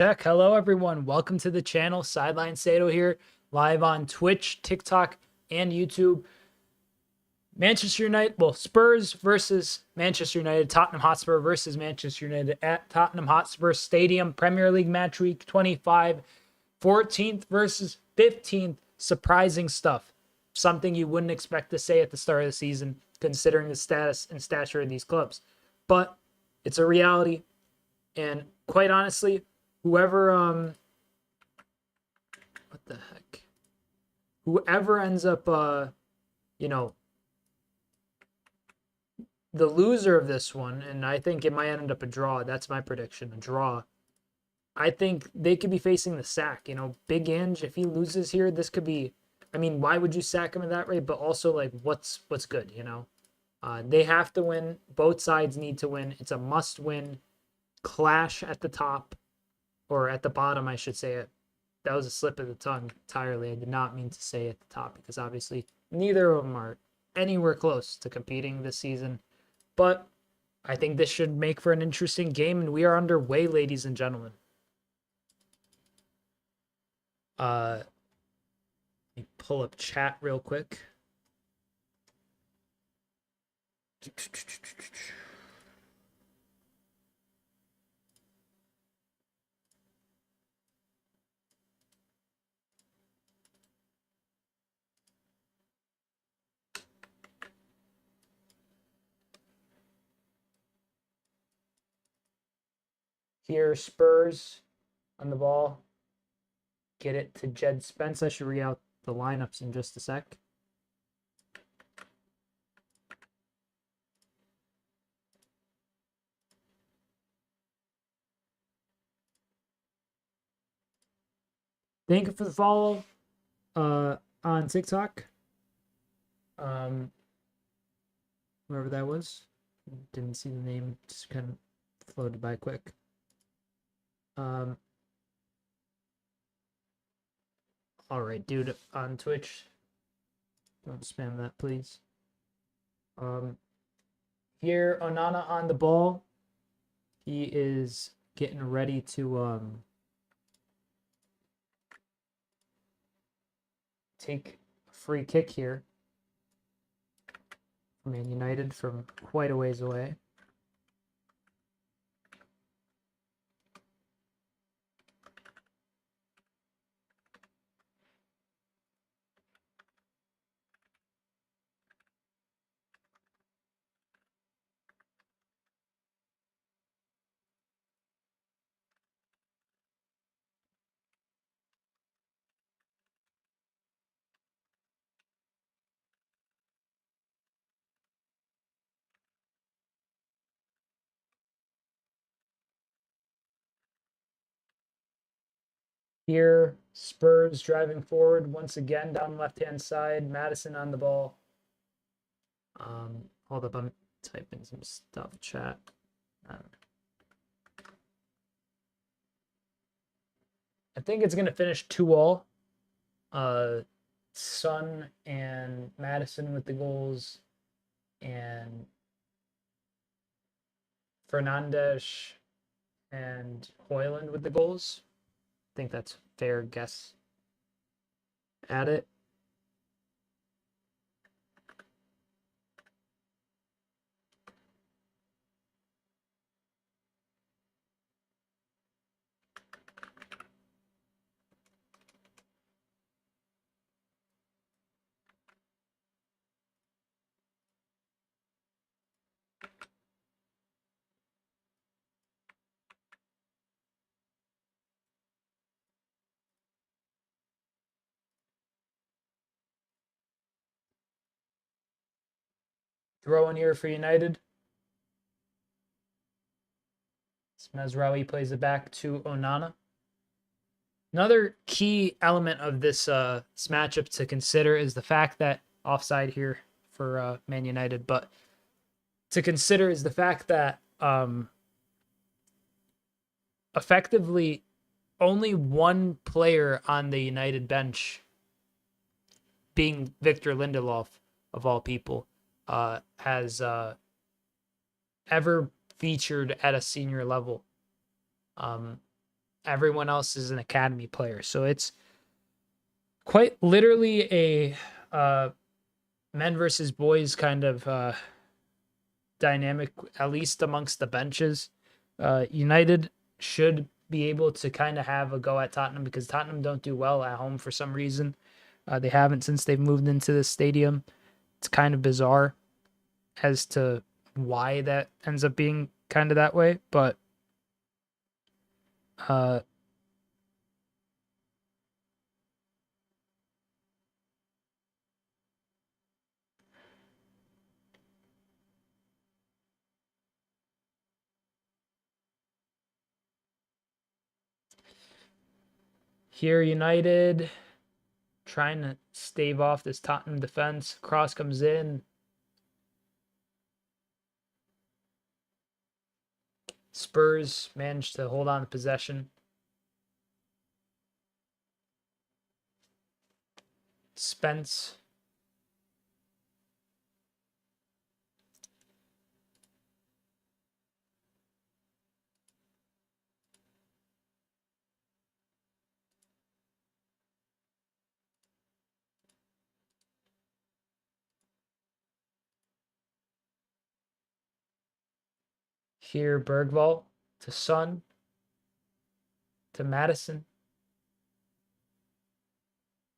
Check. Hello, everyone. Welcome to the channel. Sideline Sedo here, live on Twitch, TikTok, and YouTube. Manchester United, Spurs versus Manchester United, Tottenham Hotspur versus Manchester United at Tottenham Hotspur Stadium, Premier League match week 25, 14th versus 15th. Surprising stuff. Something you wouldn't expect to say at the start of the season, considering the status and stature of these clubs. But it's a reality, and quite honestly, whoever what the heck, whoever ends up the loser of this one, and I think it might end up a draw. That's my prediction, a draw. I think they could be facing the sack. Big Ange, if he loses here, this could be, why would you sack him at that rate? But also, like, what's good, they have to win. Both sides need to win. It's a must win. Clash at the top, or at the bottom, I should say it. That was a slip of the tongue entirely. I did not mean to say at the top, because obviously neither of them are anywhere close to competing this season. But I think this should make for an interesting game, and we are underway, ladies and gentlemen. Let me pull up chat real quick. Here, Spurs on the ball. Get it to Jed Spence. I should read out the lineups in just a sec. Thank you for the follow on TikTok. Whoever that was. Didn't see the name. Just kind of floated by quick. All right, dude, on Twitch. Don't spam that, please. Here, Onana on the ball. He is getting ready to take a free kick here for Man United from quite a ways away. Here, Spurs driving forward once again down left-hand side. Madison on the ball. Hold up, I'm typing some stuff, chat. I think it's going to finish 2-all. Son and Madison with the goals, and Fernandes and Hoyland with the goals. I think that's a fair guess at it. Throw in here for United. Mesraoui plays it back to Onana. Another key element of this matchup to consider is the fact that offside here for Man United, but to consider is the fact that effectively only one player on the United bench, being Victor Lindelof of all people, has ever featured at a senior level. everyone else is an academy player. So it's quite literally a men versus boys kind of dynamic, at least amongst the benches. United should be able to kind of have a go at Tottenham because Tottenham don't do well at home for some reason. They haven't since they've moved into the stadium. It's kind of bizarre as to why that ends up being kind of that way, but uh, here United trying to stave off this Tottenham defense. Cross comes in. Spurs managed to hold on to possession. Spence. Here Bergvall to Son to Madison.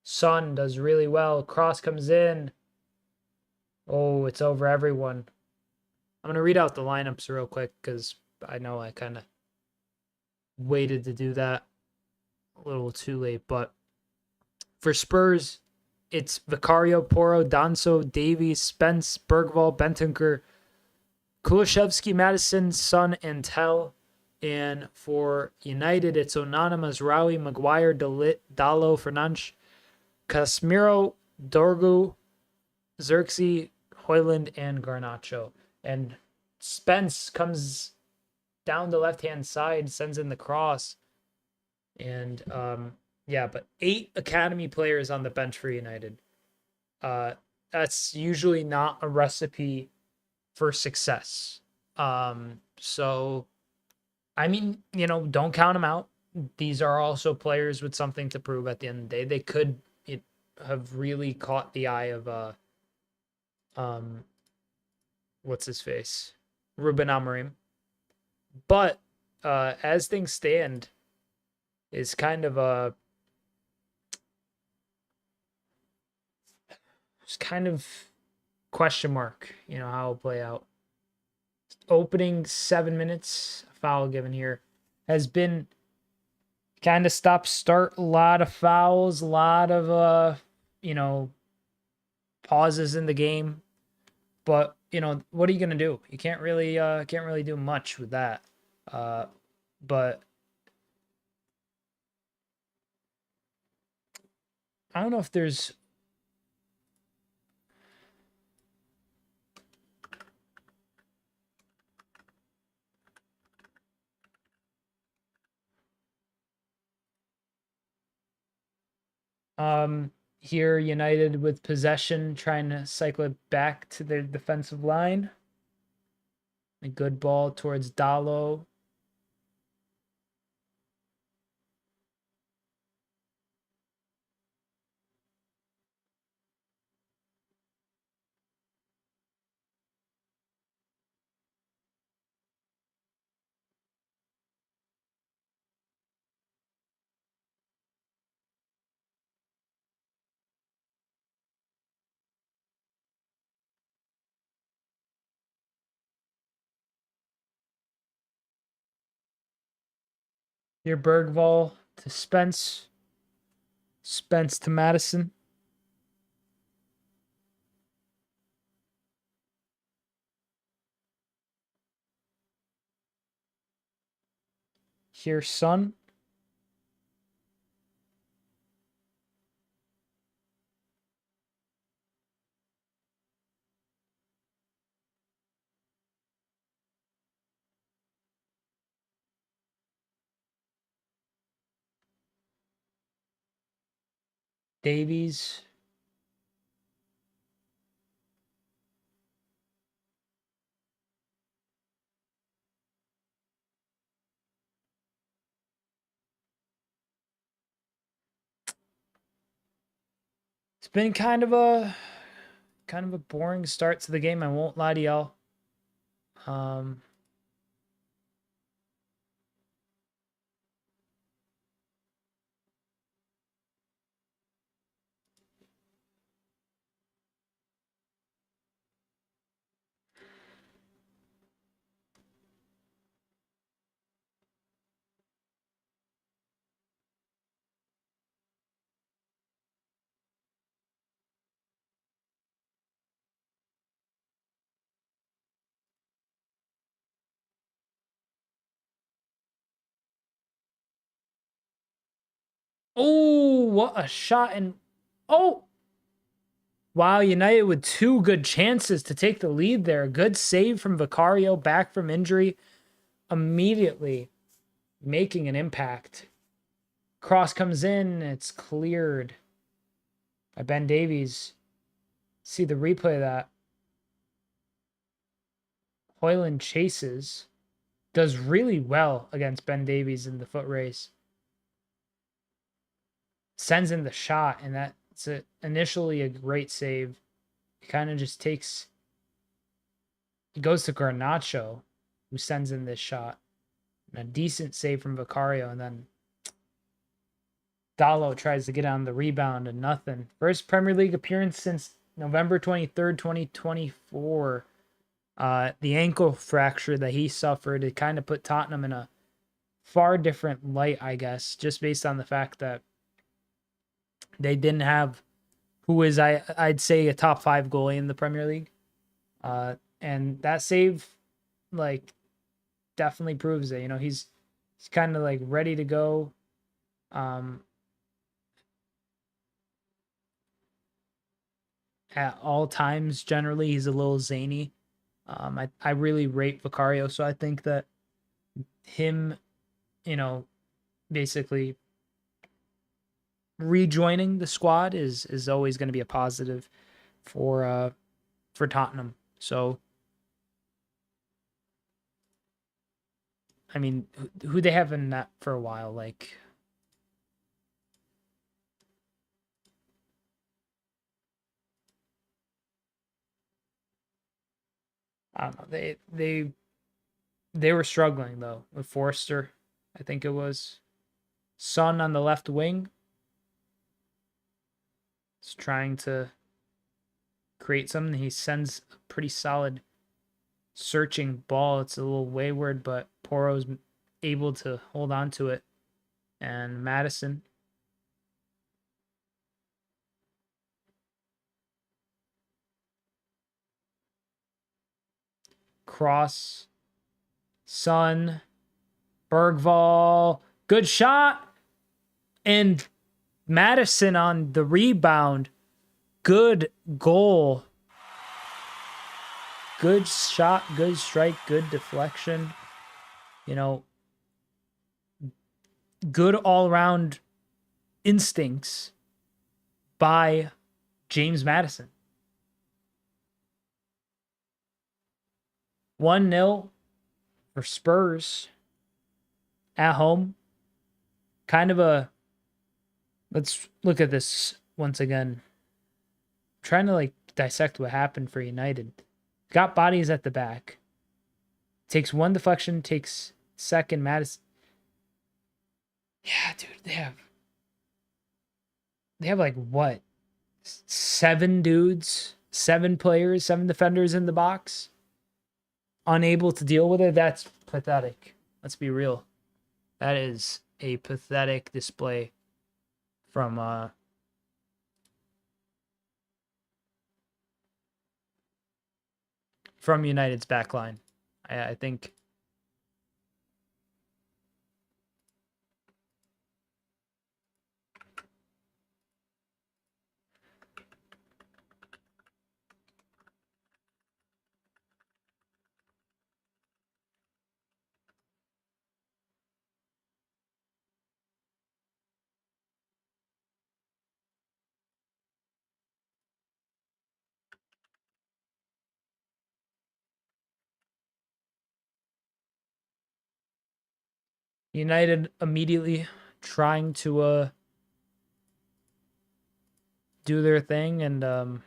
Son does really well. Cross comes in. Oh, it's over everyone. I'm going to read out the lineups real quick because I know I kind of waited to do that a little too late. But for Spurs, it's Vicario, Porro, Danso, Davies, Spence, Bergvall, Bentancur, Kulishevsky, Madison, Son, and Tell. And for United, it's Onana, Mazraoui, Maguire, Dalot, Fernandes, Casemiro, Dorgu, Xerxes, Hoyland, and Garnacho. And Spence comes down the left-hand side, sends in the cross. And yeah, but 8 academy players on the bench for United. That's usually not a recipe for success. So I mean, don't count them out. These are also players with something to prove at the end of the day. They could have really caught the eye of what's his face? Ruben Amorim. But as things stand, is kind of a it's kind of question mark, how it'll play out. Opening 7 minutes, foul given here, has been kind of stop start, a lot of fouls, a lot of pauses in the game. But what are you gonna do? You can't really do much with that. But I don't know if there's here United with possession trying to cycle it back to their defensive line. A good ball towards Dalot. Here Bergvall to Spence. Spence to Madison. Here Son. Davies. It's been kind of a boring start to the game. I won't lie to y'all. Oh, what a shot. And oh, wow, United with two good chances to take the lead there. Good save from Vicario, back from injury, immediately making an impact. Cross comes in, it's cleared by Ben Davies. See the replay of that. Hoyland chases, does really well against Ben Davies in the foot race. Sends in the shot, and that's initially a great save. He kind of just takes, he goes to Garnacho, who sends in this shot. And a decent save from Vicario, and then Dalot tries to get on the rebound and nothing. First Premier League appearance since November 23rd, 2024. The ankle fracture that he suffered, it kind of put Tottenham in a far different light, I guess, just based on the fact that they didn't have who is I'd say a top 5 goalie in the Premier League. And that save like definitely proves it. You know, he's kind of like ready to go. At all times, generally he's a little zany. I really rate Vicario, so I think that him, you know, basically rejoining the squad is always going to be a positive for Tottenham. So I mean, who they have in that for a while, like I don't know. They were struggling though with Forster. I think it was Son on the left wing. He's trying to create something. He sends a pretty solid searching ball. It's a little wayward, but Poro's able to hold on to it. And Madison. Cross. Son. Bergvall. Good shot. And Madison on the rebound. Good goal. Good shot, good strike, good deflection. You know, good all-around instincts by James Madison. 1-0 for Spurs at home. Kind of a, let's look at this once again. I'm trying to like dissect what happened for United. Got bodies at the back. Takes one deflection, takes second. Madison. Yeah, dude, they have like what? 7 dudes, 7 players, 7 defenders in the box. Unable to deal with it. That's pathetic. Let's be real. That is a pathetic display from United's backline. I think United immediately trying to do their thing and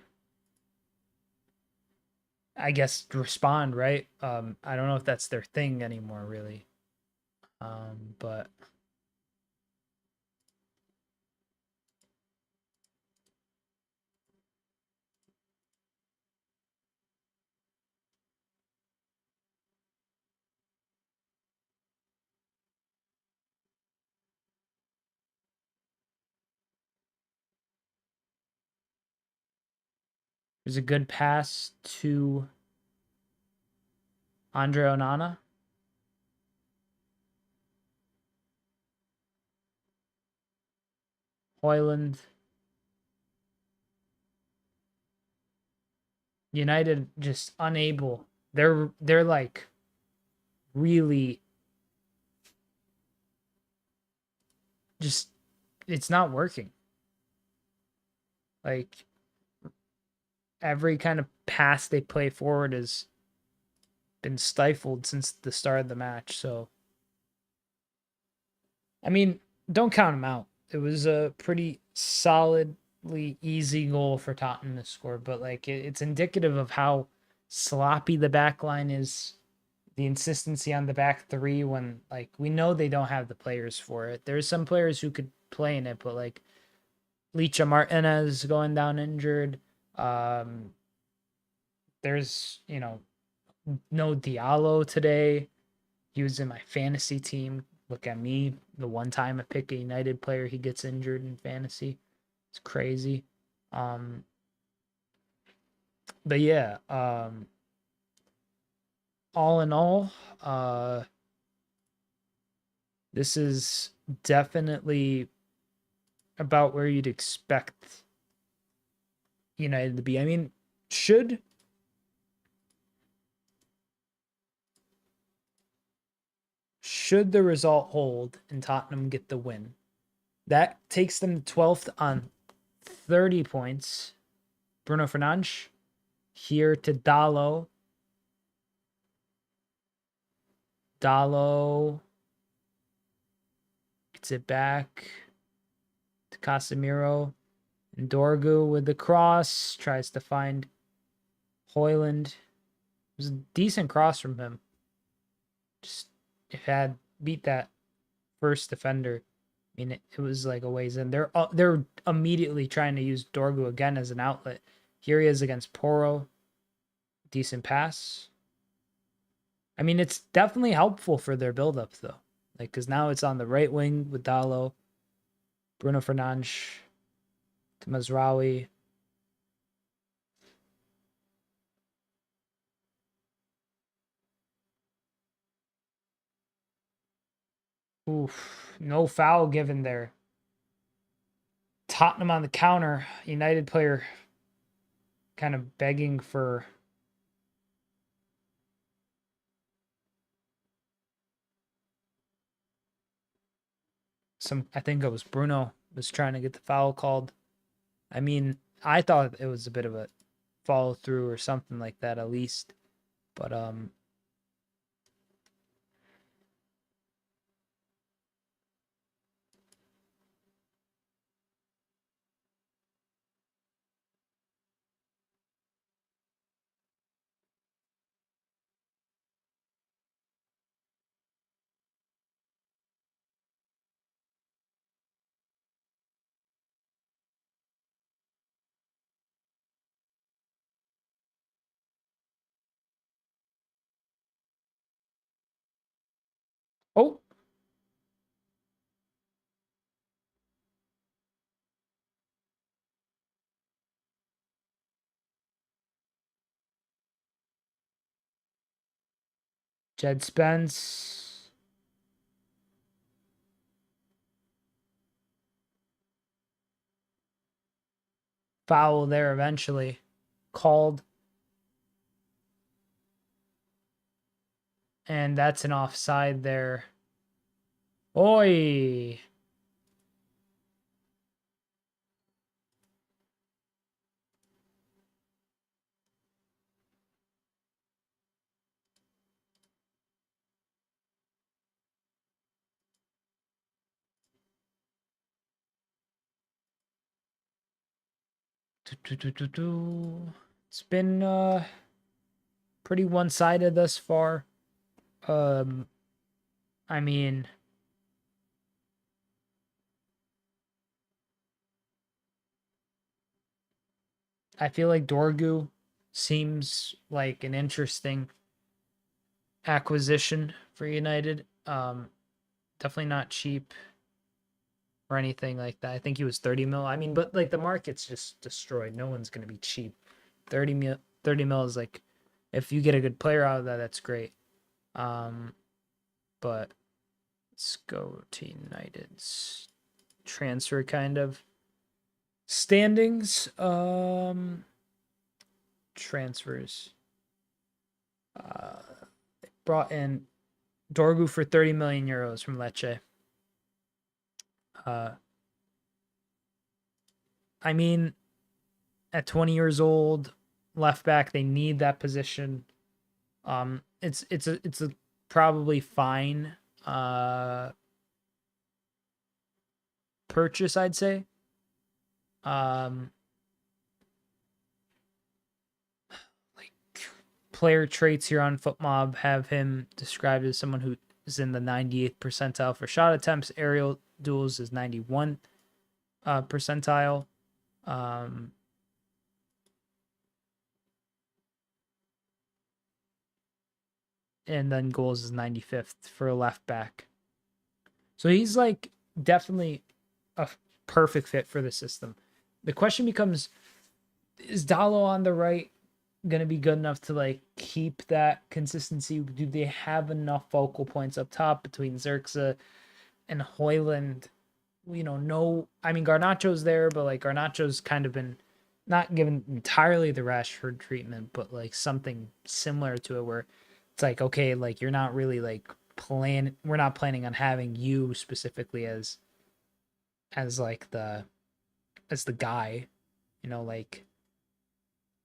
I guess respond, right? I don't know if that's their thing anymore, really. But there's a good pass to Andre Onana. Hoyland. United just unable. They're like really just it's not working. Like every kind of pass they play forward has been stifled since the start of the match. So I mean, don't count them out. It was a pretty solidly easy goal for Tottenham to score, but like it's indicative of how sloppy the back line is, the insistency on the back three when like we know they don't have the players for it. There's some players who could play in it, but like Licha Martinez going down injured. Um, there's no Diallo today. He was in my fantasy team. Look at me. The one time I pick a United player, he gets injured in fantasy. It's crazy. Um, but yeah, all in all, this is definitely about where you'd expect United to be. I mean, should the result hold and Tottenham get the win, that takes them 12th on 30 points. Bruno Fernandes here to Dallo. Dallo gets it back to Casemiro. And Dorgu with the cross tries to find Hoyland. It was a decent cross from him. Just had beat that first defender. I mean, it was like a ways in. They're immediately trying to use Dorgu again as an outlet. Here he is against Porro. Decent pass. I mean, it's definitely helpful for their build-up, though. Like, because now it's on the right wing with Dallo, Bruno Fernandes, to Mazraoui. Oof, no foul given there. Tottenham on the counter. United player kind of begging for some. I think it was Bruno was trying to get the foul called. I mean, I thought it was a bit of a follow through or something like that at least. But oh, Jed Spence. Foul there eventually called. And that's an offside there. Oi. It's been pretty one-sided thus far. I mean, I feel like Dorgu seems like an interesting acquisition for United. Definitely not cheap or anything like that. I think he was 30 mil. I mean, but like the market's just destroyed. No one's gonna be cheap. 30 mil is like, if you get a good player out of that, that's great. But let's go to United's transfer kind of standings. Transfers. Brought in Dorgu for 30 million euros from Lecce. I mean, at 20 years old, left back, they need that position. It's a probably fine purchase, I'd say. Like player traits here on FootMob have him described as someone who is in the 98th percentile for shot attempts. Aerial duels is 91 percentile. And then goals is 95th for a left back. So he's like definitely a perfect fit for the system. The question becomes, is Dallo on the right going to be good enough to like keep that consistency? Do they have enough focal points up top between Xerxes and Hoyland? You know, no, I mean, Garnacho's there, but like Garnacho's kind of been not given entirely the Rashford treatment, but like something similar to it where it's like, okay, like you're not really like we're not planning on having you specifically as like the guy, you know, like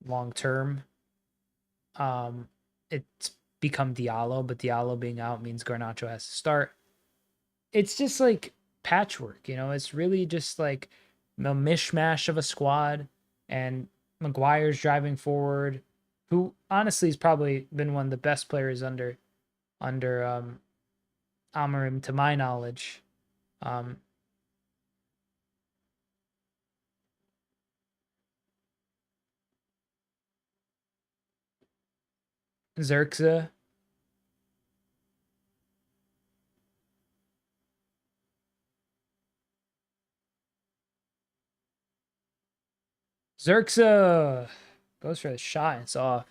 long term. It's become Diallo, but Diallo being out means Garnacho has to start. It's just like patchwork, you know. It's really just like a mishmash of a squad, and Maguire's driving forward, who honestly has probably been one of the best players under Amorim to my knowledge. Um, Xerxes. Xerxes goes for the shot and it's off.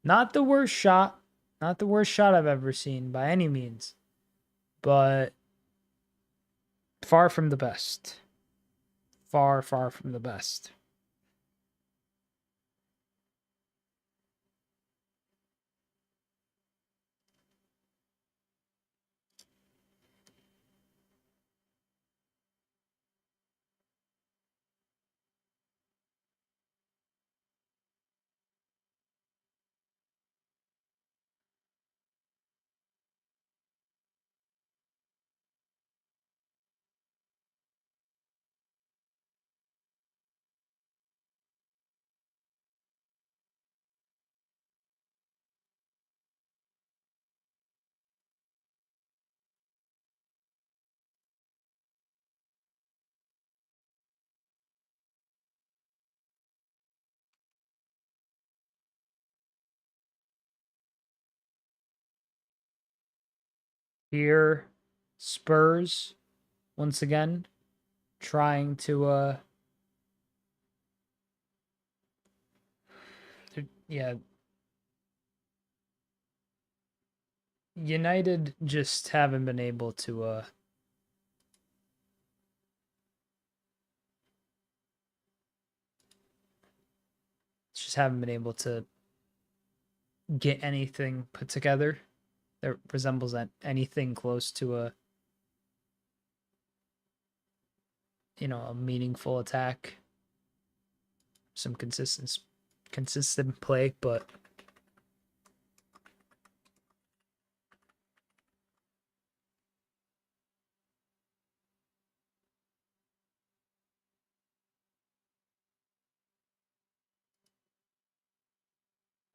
Not the worst shot. Not the worst shot I've ever seen by any means. But far from the best. Far, far from the best. Here, Spurs, once again, trying to yeah, United just haven't been able to just haven't been able to get anything put together that resembles anything close to a, you know, a meaningful attack. Some consistent play, but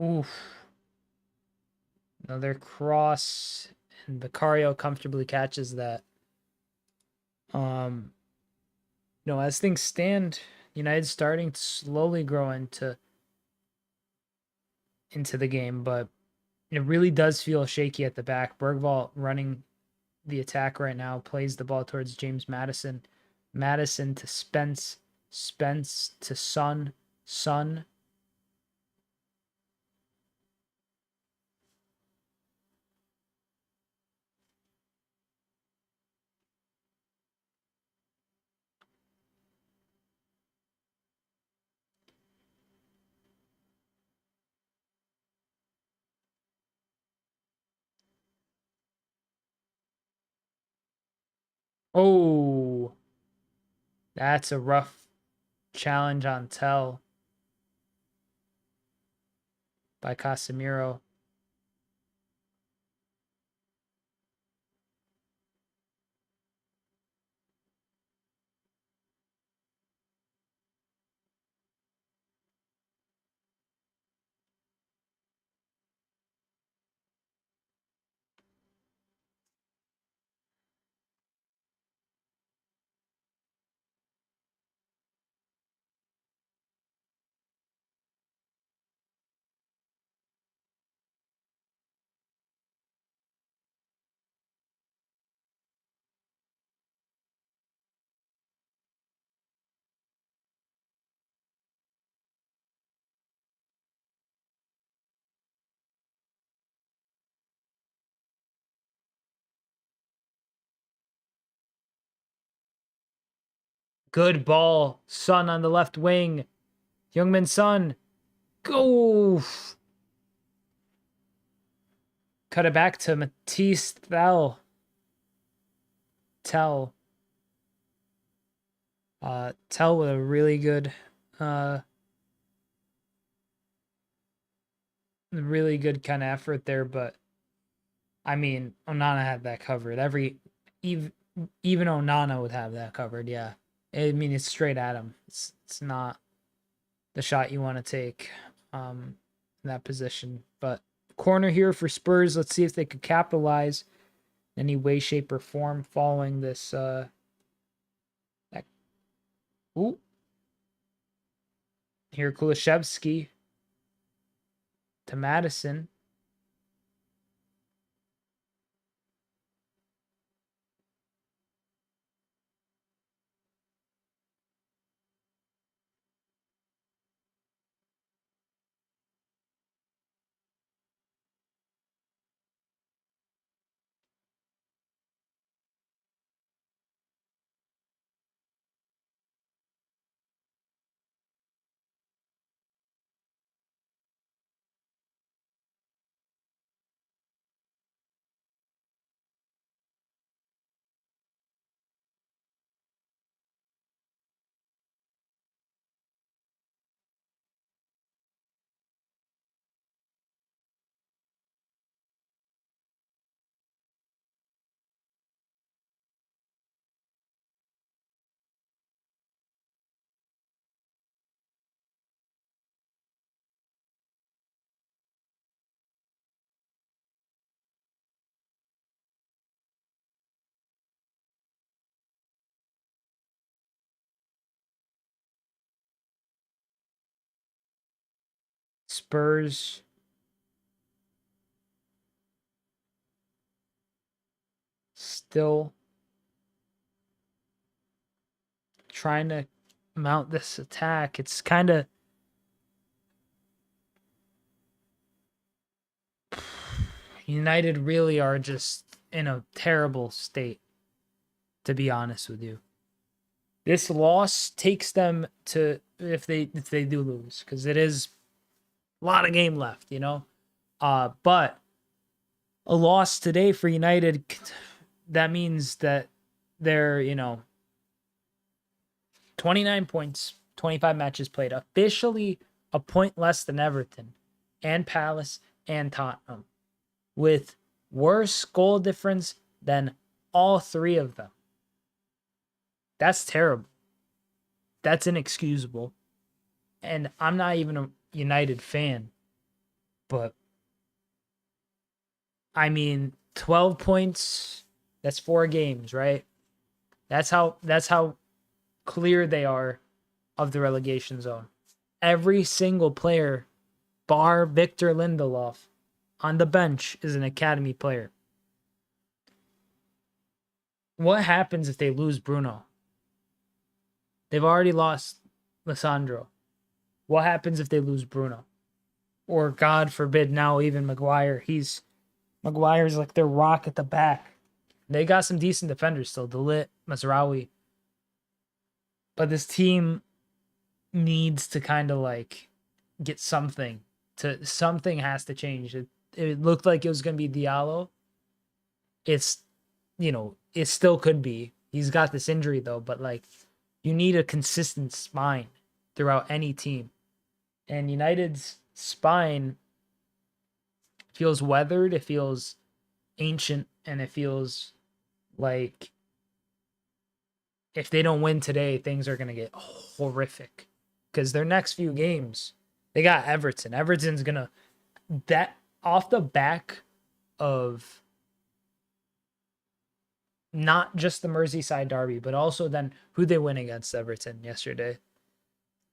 Oof. Another cross, and Vicario comfortably catches that. As things stand, United starting to slowly grow into the game, but it really does feel shaky at the back. Bergvall running the attack right now, plays the ball towards James Madison. Madison to Spence. Spence to Son. Son. Oh, that's a rough challenge on Tell by Casemiro. Good ball. Son on the left wing. Youngman Son. Go. Cut it back to Matisse Tell. Tell. Tell with a really good kind of effort there, but I mean, Onana had that covered. Even Onana would have that covered. Yeah, I mean, it's straight at him. It's not the shot you want to take in that position. But corner here for Spurs. Let's see if they could capitalize in any way, shape, or form following this. Ooh, here Kulishevsky to Madison. Spurs still trying to mount this attack. It's kind of United really are just in a terrible state, to be honest with you. This loss takes them to if they do lose, because it is a lot of game left, but a loss today for United, that means that they're 29 points, 25 matches played, officially a point less than Everton and Palace and Tottenham, with worse goal difference than all three of them. That's terrible. That's inexcusable. And I'm not even a United fan. But I mean, 12 points, that's 4 games, right? That's how clear they are of the relegation zone. Every single player, bar Victor Lindelof, on the bench is an academy player. What happens if they lose Bruno? They've already lost Lissandro. What happens if they lose Bruno? Or God forbid now even Maguire. Maguire's like their rock at the back. They got some decent defenders still, Delit, Mazraoui. But this team needs to kind of like get something. Something has to change. It looked like it was going to be Diallo. It's, it still could be. He's got this injury though, but like you need a consistent spine throughout any team. And United's spine feels weathered, it feels ancient, and it feels like if they don't win today, things are going to get horrific. Because their next few games, they got Everton. Everton's going to, that off the back of not just the Merseyside derby, but also then who they win against Everton yesterday.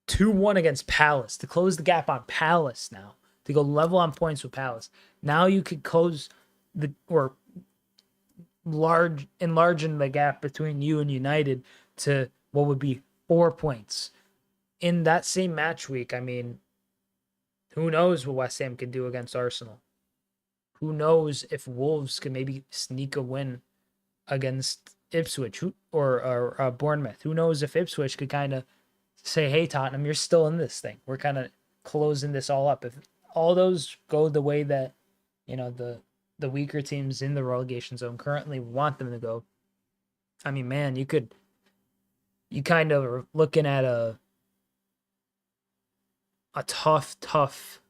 2-1 against Palace to close the gap on Palace now, to go level on points with Palace. Now you could close enlarging the gap between you and United to what would be 4 points. In that same match week, I mean, who knows what West Ham can do against Arsenal? Who knows if Wolves can maybe sneak a win against Ipswich or Bournemouth? Who knows if Ipswich could kind of say, hey, Tottenham, you're still in this thing. We're kind of closing this all up. If all those go the way that, the weaker teams in the relegation zone currently want them to go, I mean, man, you kind of are looking at a tough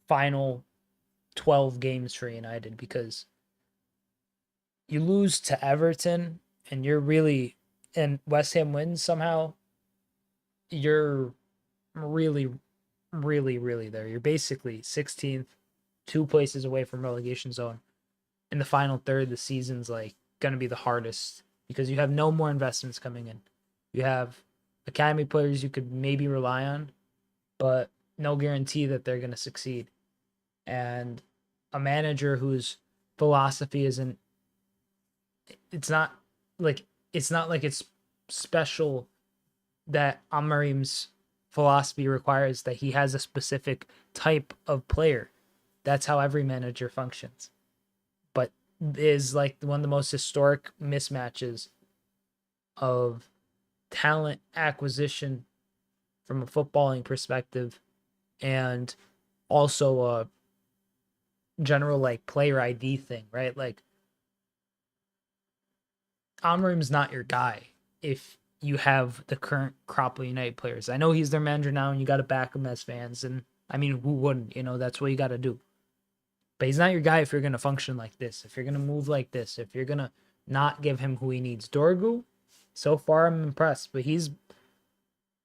final 12 games for United, because you lose to Everton and West Ham wins somehow, you're really, really, really there. You're basically 16th, 2 places away from relegation zone. In the final third, the season's like going to be the hardest because you have no more investments coming in. You have academy players you could maybe rely on, but no guarantee that they're going to succeed. And a manager whose philosophy isn't, it's not like it's special that Amorim's philosophy requires that he has a specific type of player. That's how every manager functions. But is like one of the most historic mismatches of talent acquisition from a footballing perspective, and also a general like player ID thing, right? Like Amorim's not your guy if you have the current crop of United players. I know he's their manager now and you got to back him as fans. And I mean, who wouldn't? That's what you got to do. But he's not your guy if you're going to function like this, if you're going to move like this, if you're going to not give him who he needs. Dorgu, so far I'm impressed. But he's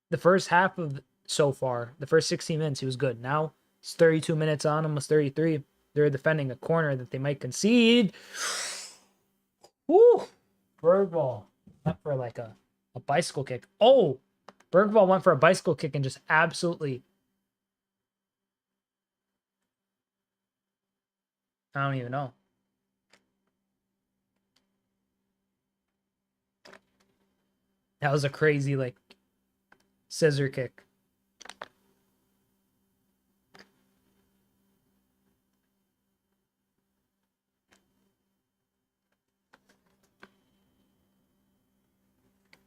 the first half of the first 16 minutes, he was good. Now it's 32 minutes on, almost 33. They're defending a corner that they might concede. Woo! Bergvall went for like a bicycle kick. Oh, Bergvall went for a bicycle kick and just absolutely, I don't even know. That was a crazy like scissor kick.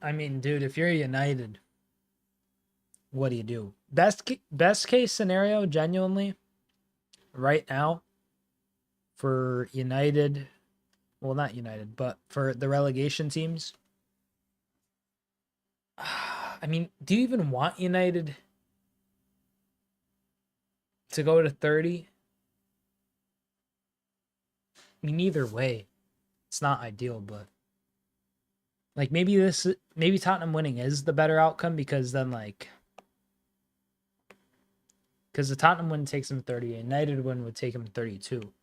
I mean, dude, if you're United, what do you do? Best case scenario, genuinely, right now, for United, well, not United, but for the relegation teams. I mean, do you even want United to go to 30? I mean, either way, it's not ideal, but like maybe Tottenham winning is the better outcome, because then like because the Tottenham win takes them 38. United win would take them 32.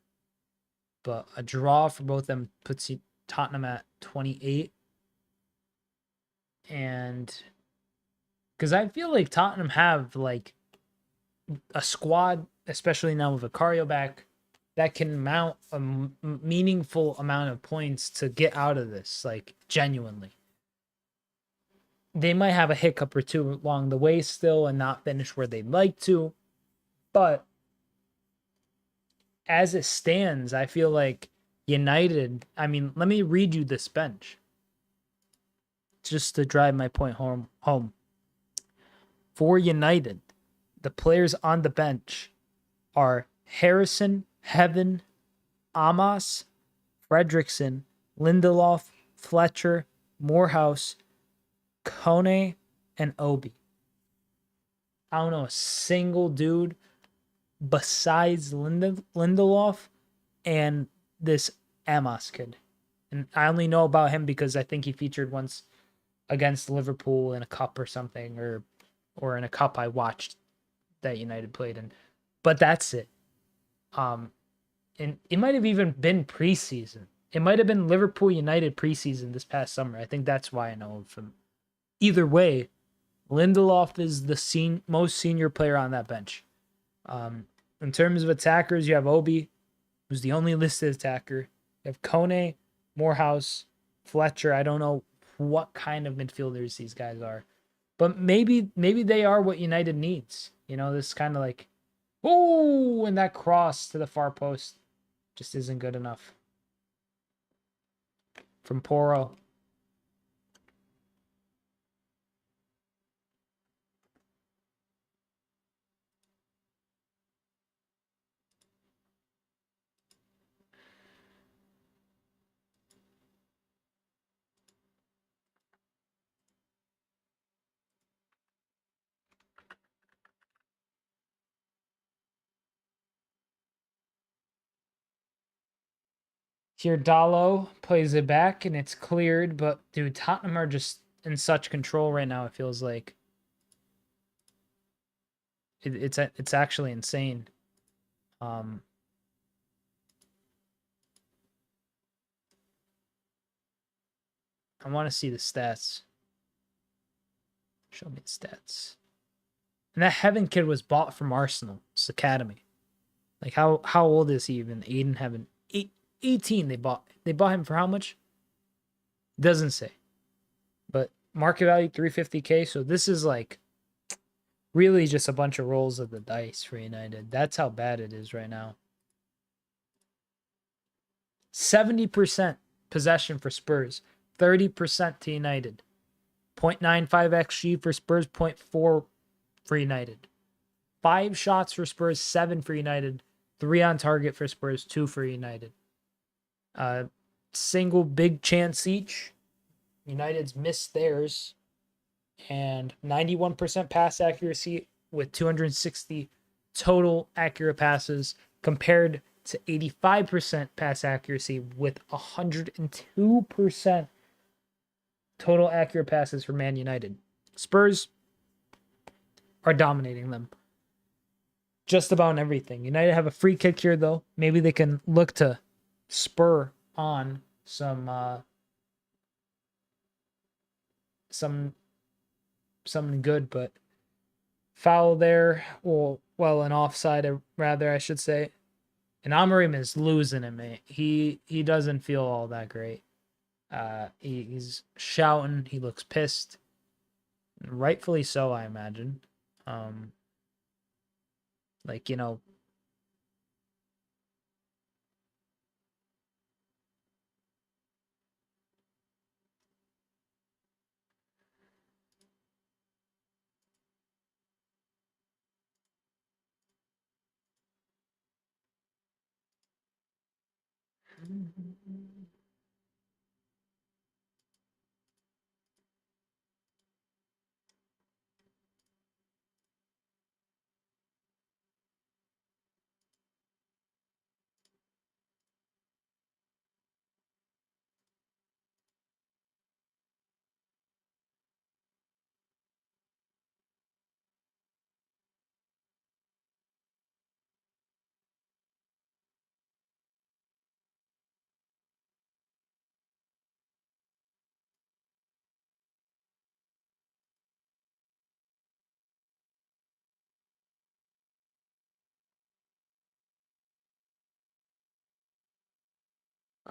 But a draw for both of them puts Tottenham at 28. And because I feel like Tottenham have like a squad, especially now with Vicario back, that can mount a meaningful amount of points to get out of this, like genuinely. They might have a hiccup or two along the way still and not finish where they'd like to, but as it stands, I feel like United, I mean, let me read you this bench just to drive my point home. For United, the players on the bench are Harrison, Heaven, Amos, Fredrickson, Lindelof, Fletcher, Morehouse, Kone, and Obi. I don't know a single dude besides Lindelof and this Amos kid. And I only know about him because I think he featured once against Liverpool in a cup or something, or in a cup I watched that United played in. But that's it. And it might have even been preseason. It might have been Liverpool United preseason this past summer. I think that's why I know of him. Either way, Lindelof is the most senior player on that bench. In terms of attackers, you have Obi, who's the only listed attacker. You have Kone, Morehouse, Fletcher. I don't know what kind of midfielders these guys are, but maybe they are what United needs. You know, this kind of like, oh, and that cross to the far post just isn't good enough. From Poro. Here, Dallo plays it back and it's cleared, but dude, Tottenham are just in such control right now. It feels like it's actually insane. I want to see the stats. Show me the stats. And that Heaven kid was bought from Arsenal. It's academy. Like how old is he even? Aiden Heaven. 18 they bought him for how much? Doesn't say. But market value 350k, so this is like really just a bunch of rolls of the dice for United. That's how bad it is right now. 70% possession for Spurs, 30% to United. 0.95 XG for Spurs, 0.4 for United. 5 shots for Spurs, 7 for United. 3 on target for Spurs, 2 for United. Single big chance each. United's missed theirs. And 91% pass accuracy with 260 total accurate passes compared to 85% pass accuracy with 102% total accurate passes for Man United. Spurs are dominating them just about everything. United have a free kick here, though. Maybe they can look to spur on something good, but foul there. Well, an offside, rather, I should say. And Amorim is losing it, man. He doesn't feel all that great. He's shouting. He looks pissed. Rightfully so, I imagine. Like, you know,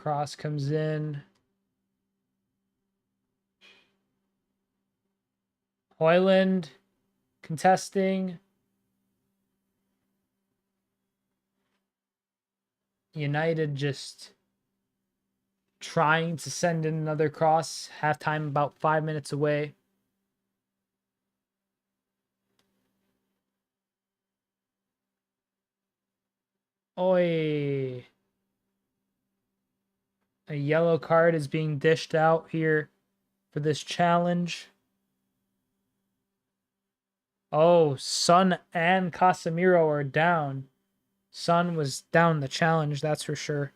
Cross comes in. Hoyland contesting. United just trying to send in another cross. Halftime about 5 minutes away. Oi. A yellow card is being dished out here for this challenge. Oh, Son and Casemiro are down. Son was down the challenge, that's for sure.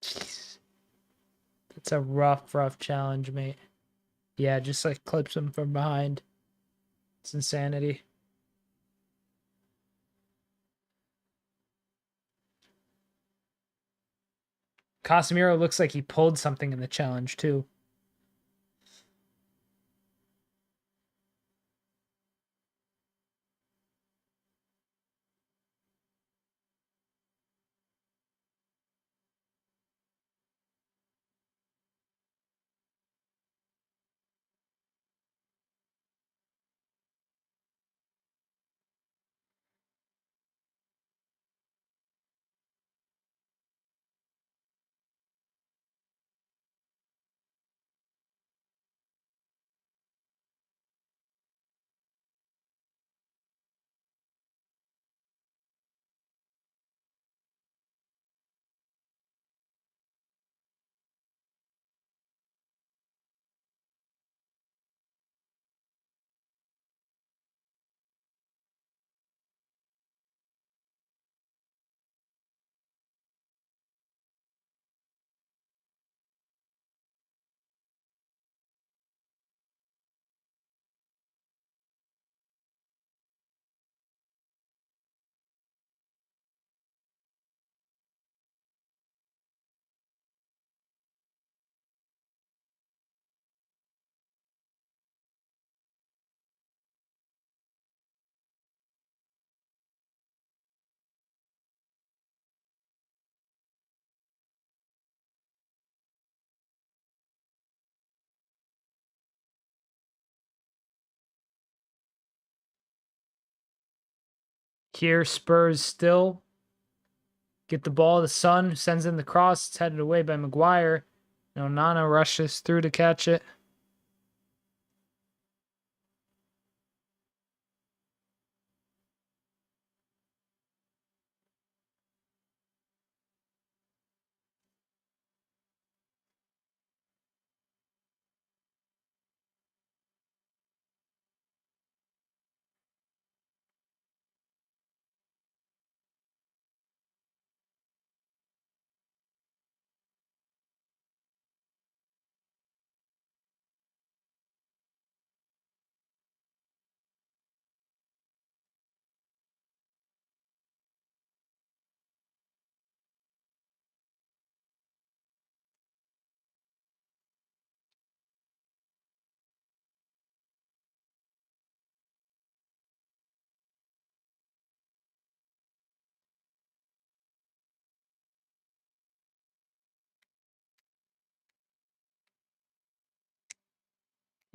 Jeez. It's a rough challenge, mate. Yeah, just like clips him from behind. It's insanity. Casemiro looks like he pulled something in the challenge, too. Here, Spurs still get the ball. The Son sends in the cross. It's headed away by Maguire. Nana rushes through to catch it.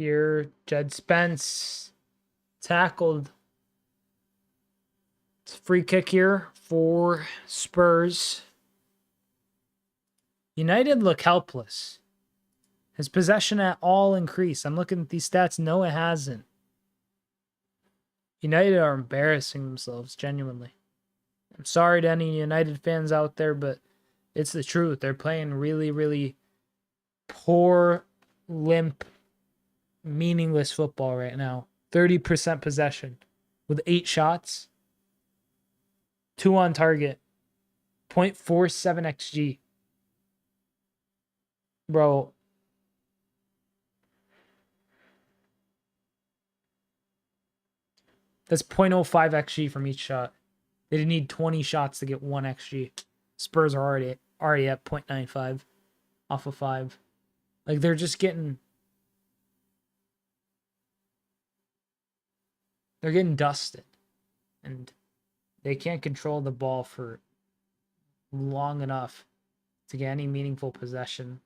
Here, Jed Spence tackled. It's a free kick here for Spurs. United look helpless. Has possession at all increased? I'm looking at these stats. No, it hasn't. United are embarrassing themselves, genuinely. I'm sorry to any United fans out there, but it's the truth. They're playing really poor, limp, meaningless football right now. 30% possession with 8 shots. 2 on target. 0.47 XG. Bro. That's 0.05 XG from each shot. They didn't need 20 shots to get 1 XG. Spurs are already at 0.95 off of 5. Like, they're just getting they're getting dusted, and they can't control the ball for long enough to get any meaningful possession.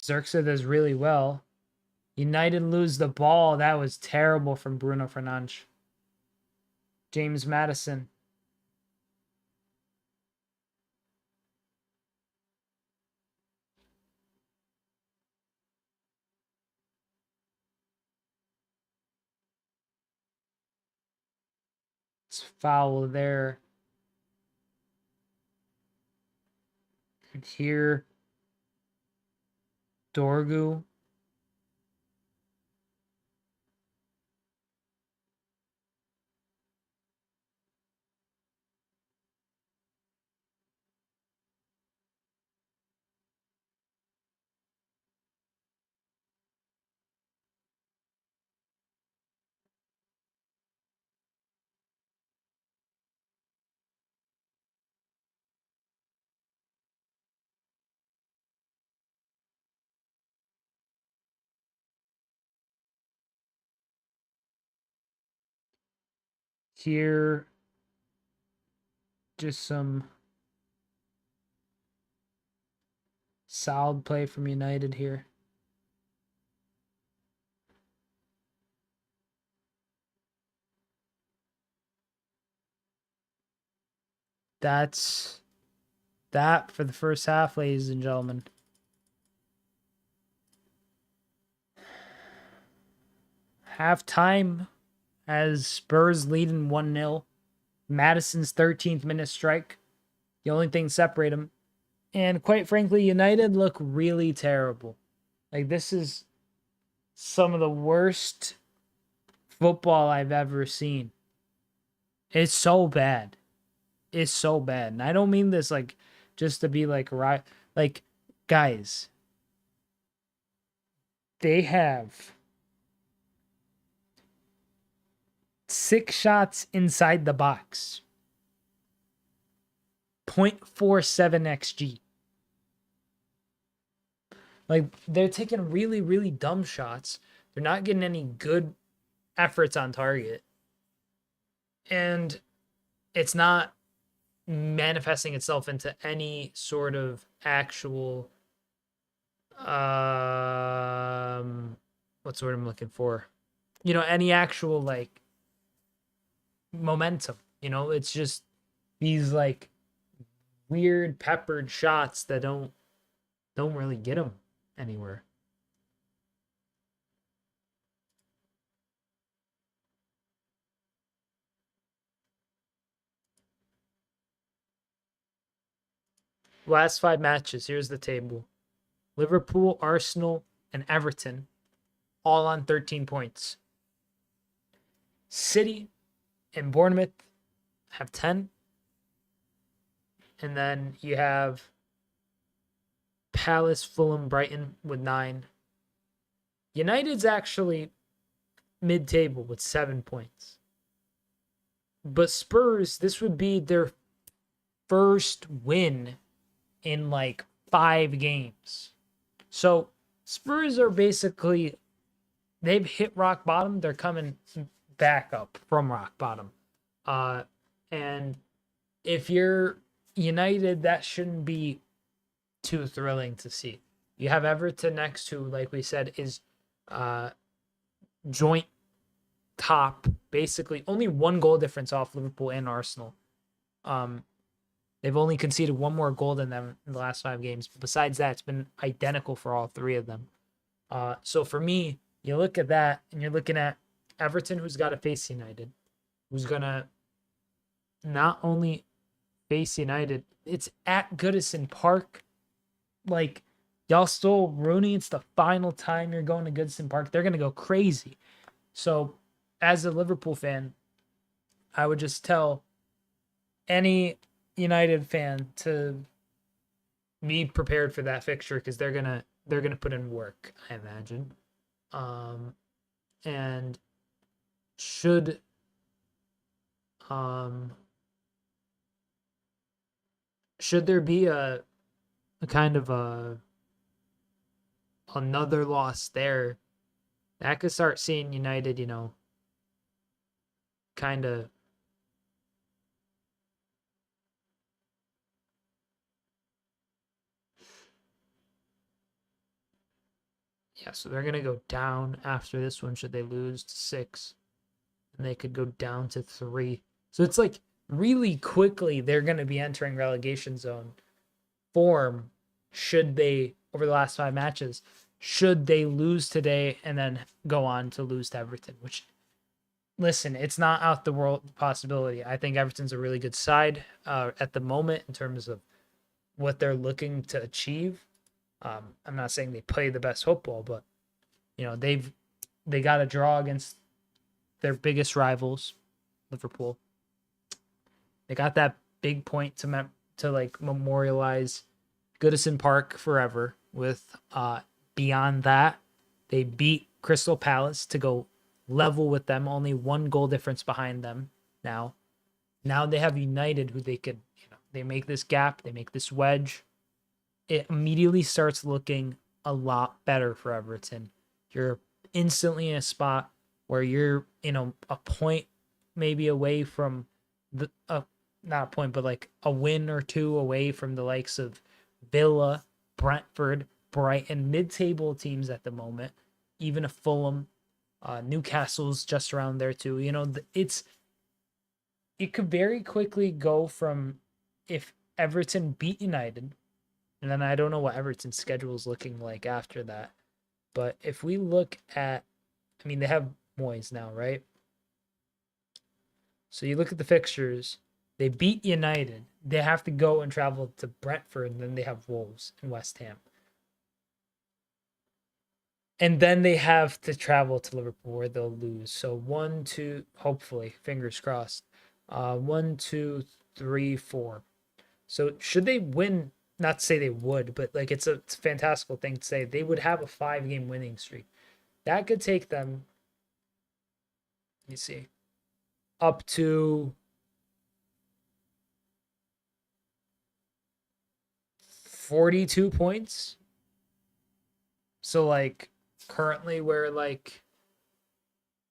Xerxes does really well. United lose the ball. That was terrible from Bruno Fernandes. James Madison. It's foul there. And here, Dorgu. Here, just some solid play from United here. That's that for the first half, ladies and gentlemen. Halftime as Spurs leading 1-0. Madison's 13th minute strike. The only thing separate them. And quite frankly, United look really terrible. Like, this is some of the worst football I've ever seen. It's so bad. It's so bad. And I don't mean this like just to be like right. Like, guys, they have 6 shots inside the box. 0.47 XG. Like, they're taking really, really dumb shots. They're not getting any good efforts on target. And it's not manifesting itself into any sort of actual what's the word I'm looking for? Any actual like momentum. It's just these like weird peppered shots that don't really get them anywhere. Last 5 matches, here's the table. Liverpool, Arsenal, and Everton all on 13 points. City and Bournemouth have 10. And then you have Palace, Fulham, Brighton with 9. United's actually mid-table with 7 points. But Spurs, this would be their first win in like 5 games. So Spurs are basically, they've hit rock bottom. They're coming back up from rock bottom. And if you're United, that shouldn't be too thrilling to see. You have Everton next, who, like we said, is joint top, basically only 1 goal difference off Liverpool and Arsenal. They've only conceded 1 more goal than them in the last 5 games. But besides that, it's been identical for all 3 of them. So for me, you look at that and you're looking at Everton, who's got to face United, who's going to not only face United, it's at Goodison Park. Like, y'all stole Rooney. It's the final time you're going to Goodison Park. They're going to go crazy. So as a Liverpool fan, I would just tell any United fan to be prepared for that fixture, because they're gonna put in work, I imagine, and should should there be a kind of another loss there, that could start seeing United, kind of. Yeah, so they're gonna go down after this one should they lose to 6, and they could go down to 3. So it's like really quickly they're gonna be entering relegation zone form should they over the last 5 matches, should they lose today and then go on to lose to Everton, which, listen, it's not out the world possibility. I think Everton's a really good side at the moment in terms of what they're looking to achieve. I'm not saying they play the best football, but they got a draw against their biggest rivals, Liverpool. They got that big point to like memorialize Goodison Park forever. With beyond that, they beat Crystal Palace to go level with them, only 1 goal difference behind them now. Now they have United, who they could, they make this gap, they make this wedge. It immediately starts looking a lot better for Everton. You're instantly in a spot where you're, a point maybe away from the, not a point, but like a win or 2 away from the likes of Villa, Brentford, Brighton, mid-table teams at the moment, even a Fulham, Newcastle's just around there too. It could very quickly go from, if Everton beat United, and then I don't know what Everton's schedule is looking like after that. But if we look at, I mean, they have Moyes now, right? So you look at the fixtures, they beat United. They have to go and travel to Brentford, and then they have Wolves and West Ham. And then they have to travel to Liverpool where they'll lose. So 1, 2, hopefully, fingers crossed. 1, 2, 3, 4. So should they win, not to say they would, but like it's a fantastical thing to say, they would have a 5-game winning streak. That could take them, let me see, up to 42 points. So like currently where like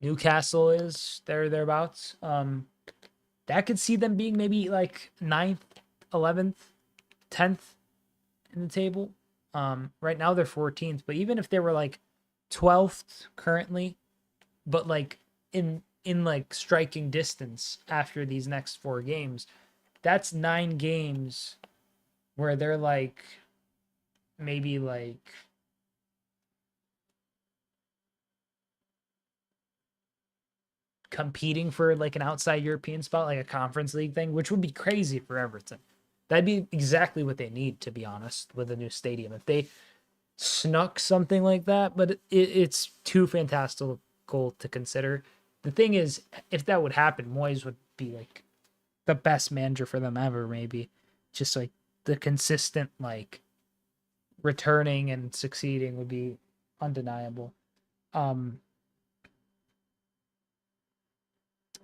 Newcastle is, thereabouts. That could see them being maybe like 9th, 11th, 10th in the table. Right now they're 14th, but even if they were like 12th currently, but like in like striking distance after these next 4 games, that's 9 games where they're like maybe like competing for like an outside European spot, like a Conference League thing, which would be crazy for Everton. That'd be exactly what they need, to be honest, with a new stadium. If they snuck something like that, but it's too fantastical to consider. The thing is, if that would happen, Moyes would be like the best manager for them ever, maybe. Just like the consistent, like returning and succeeding would be undeniable.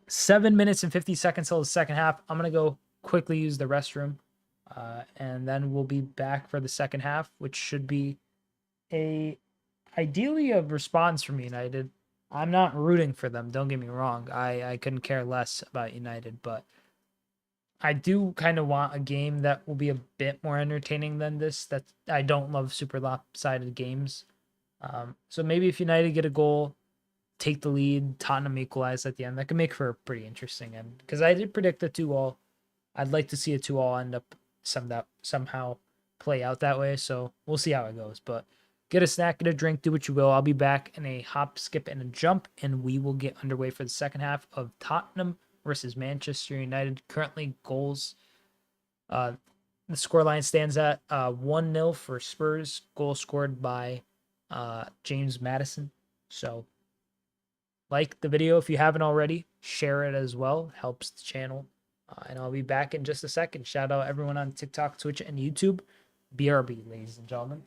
7 minutes and 50 seconds till the second half. I'm going to go quickly use the restroom. And then we'll be back for the second half, which should be ideally a response from United. I'm not rooting for them, don't get me wrong. I couldn't care less about United, but I do kind of want a game that will be a bit more entertaining than this. I don't love super lopsided games. So maybe if United get a goal, take the lead, Tottenham equalize at the end, that could make for a pretty interesting end. Because I did predict a 2-all. I'd like to see a 2-all end up somehow play out that way. So we'll see how it goes. But get a snack, get a drink, do what you will. I'll be back in a hop, skip, and a jump, and we will get underway for the second half of Tottenham versus Manchester United. Currently, goals. The scoreline stands at 1-0 for Spurs. Goal scored by James Maddison. So like the video if you haven't already. Share it as well. Helps the channel. And I'll be back in just a second. Shout out everyone on TikTok, Twitch, and YouTube. BRB, ladies and gentlemen.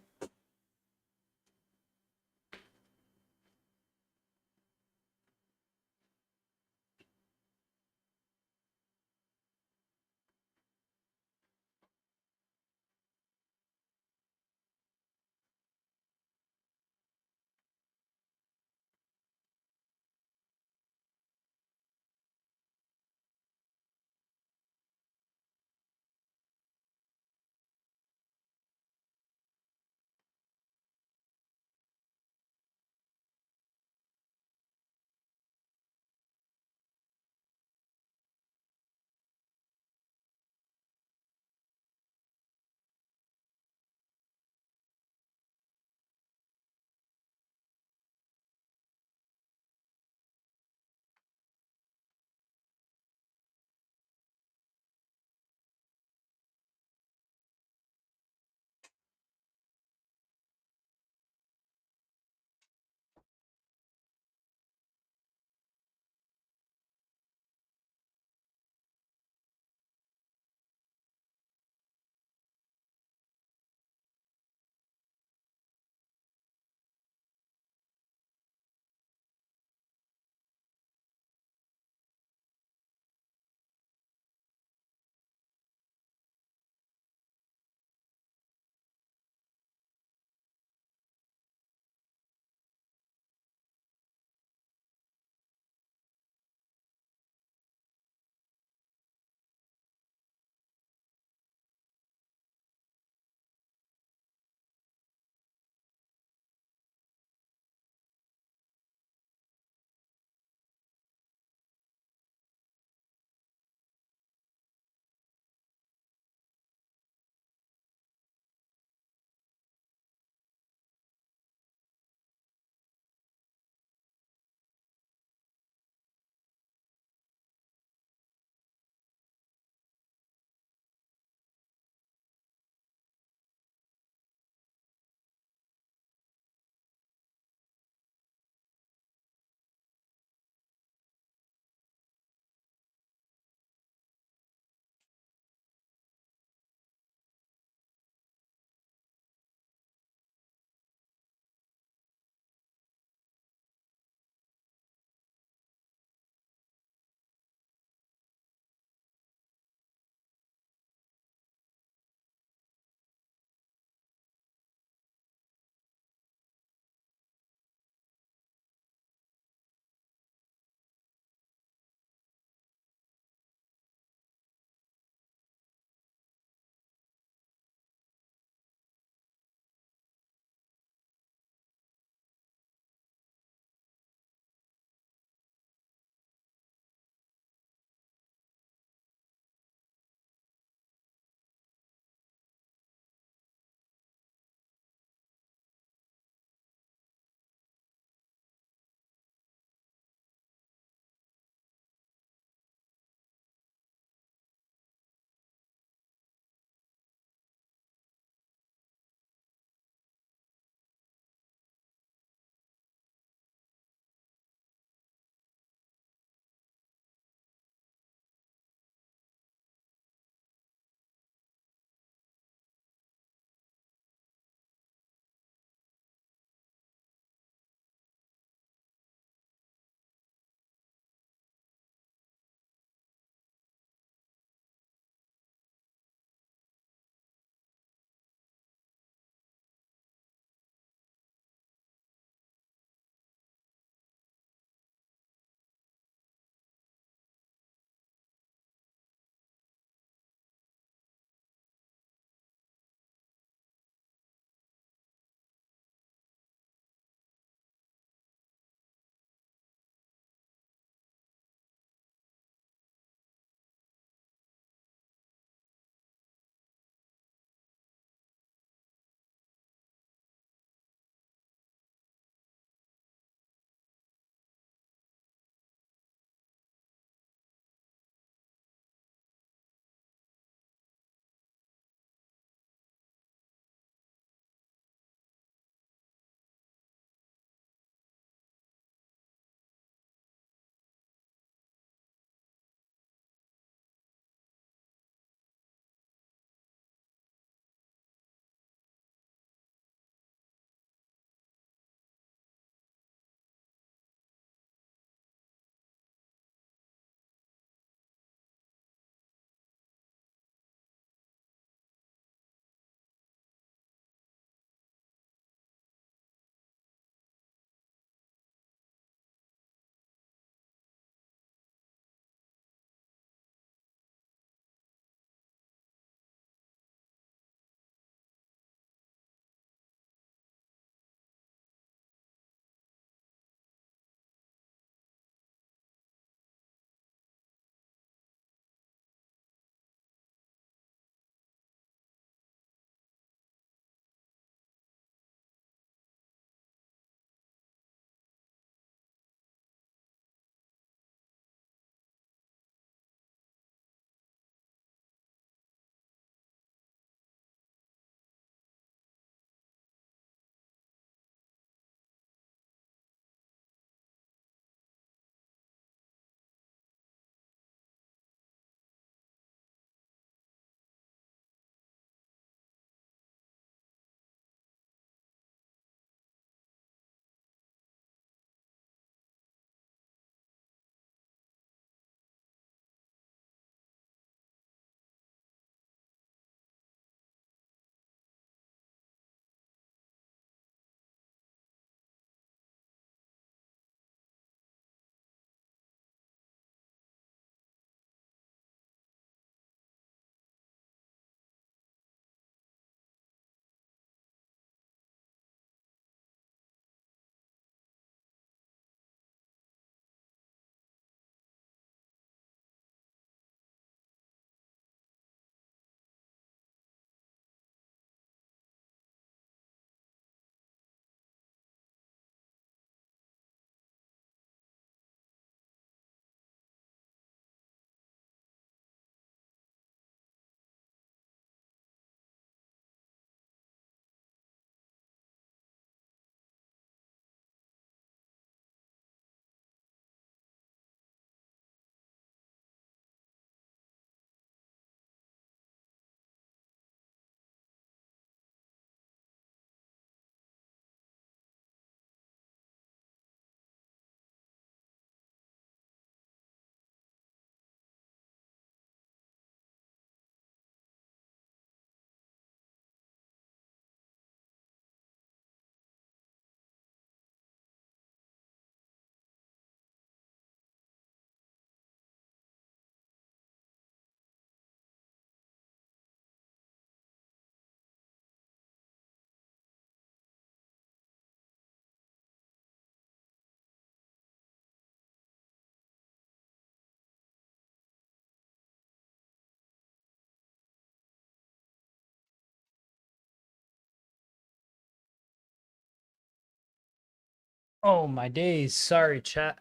Oh, my days. Sorry, chat.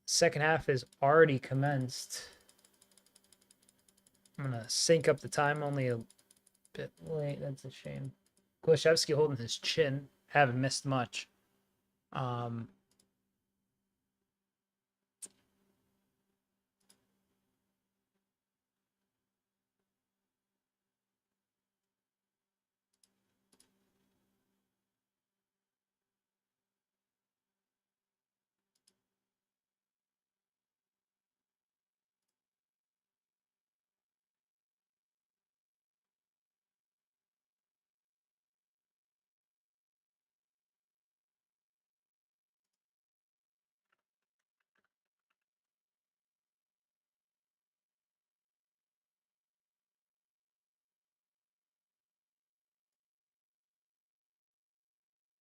Second half is already commenced. I'm going to sync up the time only a bit late. That's a shame. Kulishevsky holding his chin. Haven't missed much. Um,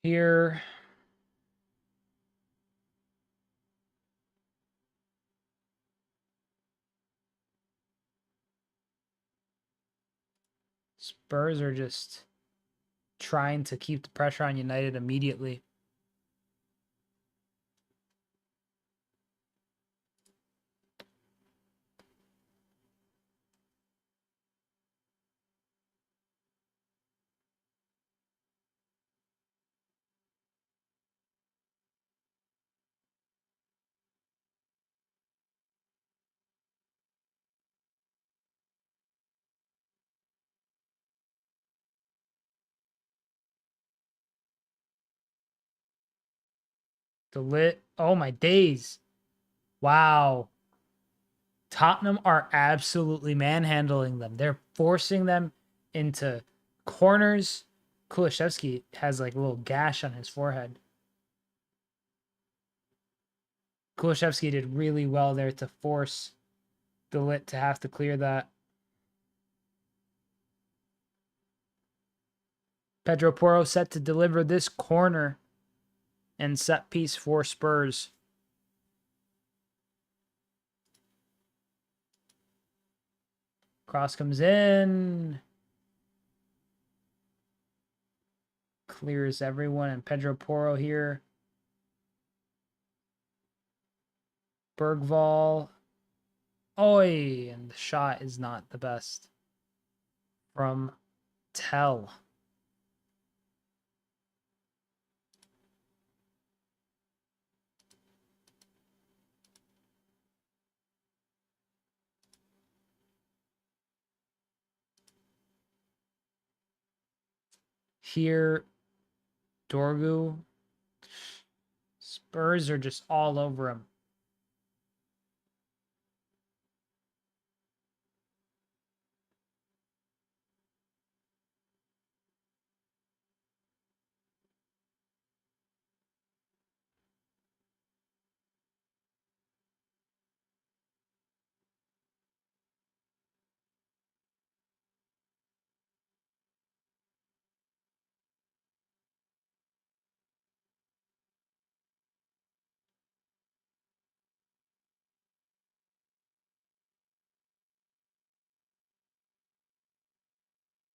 here. Spurs are just trying to keep the pressure on United immediately. The lit. Oh, my days. Wow. Tottenham are absolutely manhandling them. They're forcing them into corners. Kulishevsky has like a little gash on his forehead. Kulishevsky did really well there to force the lit to have to clear that. Pedro Porro set to deliver this corner and set piece for Spurs. Cross comes in. Clears everyone. And Pedro Porro here. Bergval. Oi! And the shot is not the best from Tell. Here, Dorgu. Spurs are just all over him.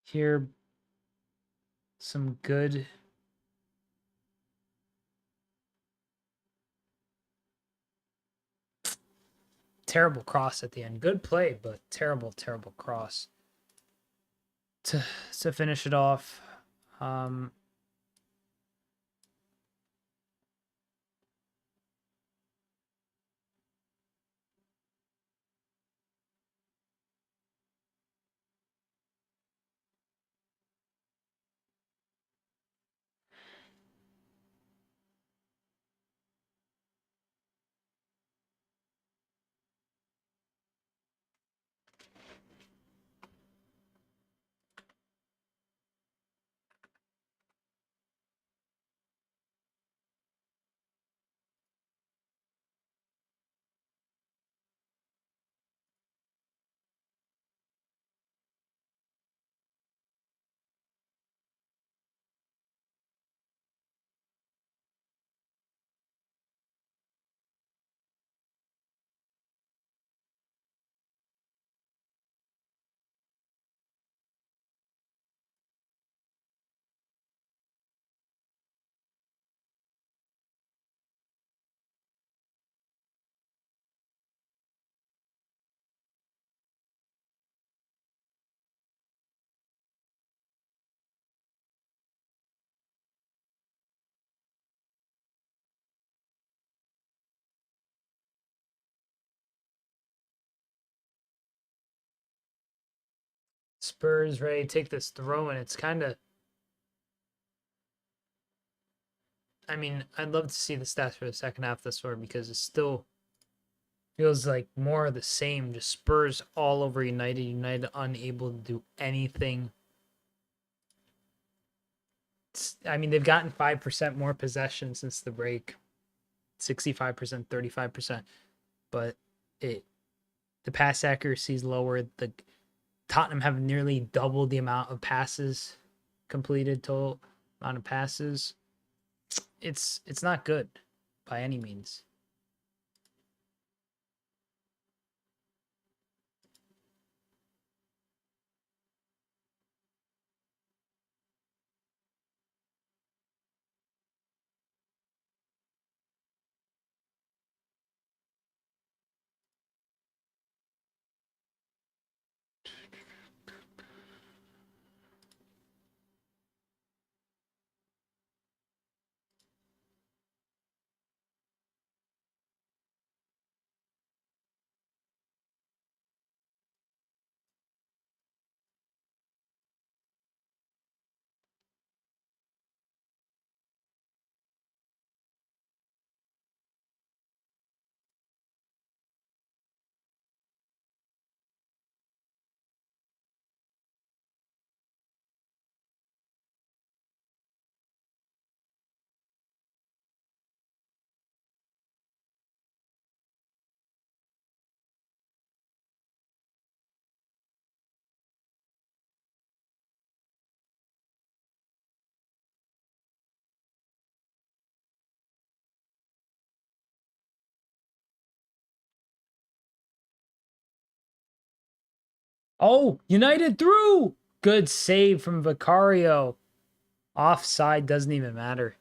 Here, some good. Terrible cross at the end. Good play, but terrible, terrible cross to finish it off. Spurs ready to take this throw, and it's kind of. I mean, I'd love to see the stats for the second half of this one because it still feels like more of the same. Just Spurs all over United. United unable to do anything. I mean, they've gotten 5% more possession since the break, 65%, 35%, but the pass accuracy is lower. The Tottenham have nearly double the amount of passes completed, total amount of passes. It's not good by any means. Oh, United through. Good save from Vicario. Offside doesn't even matter.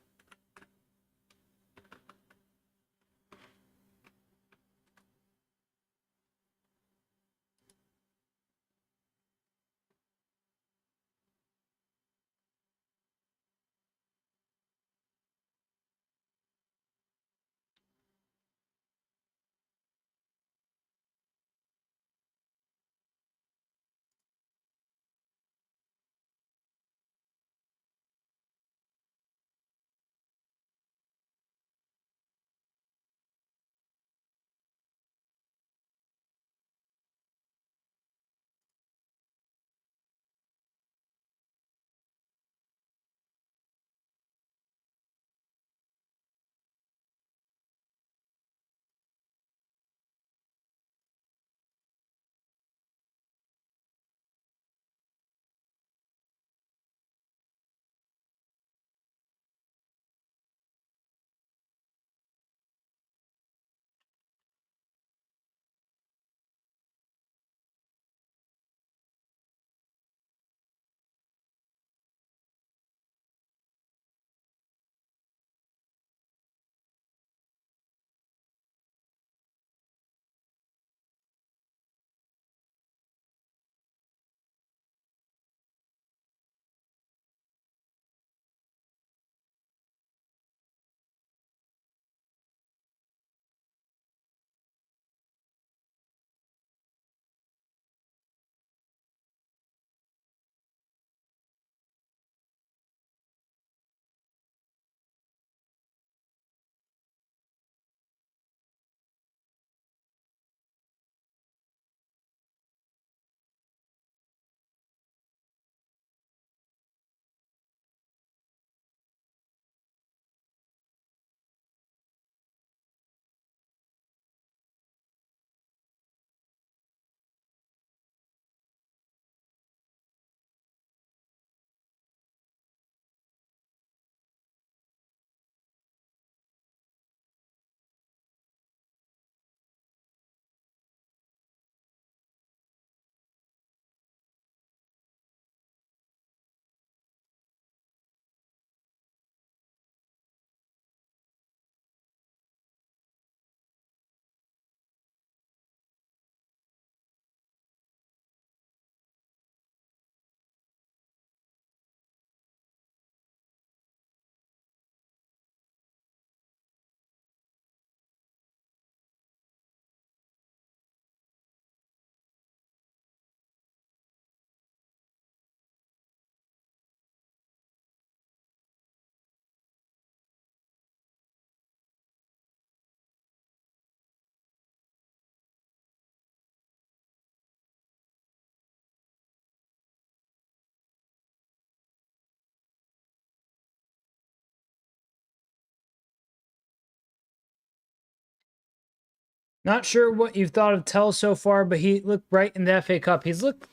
Not sure what you've thought of Tell so far, but he looked bright in the FA Cup. He's looked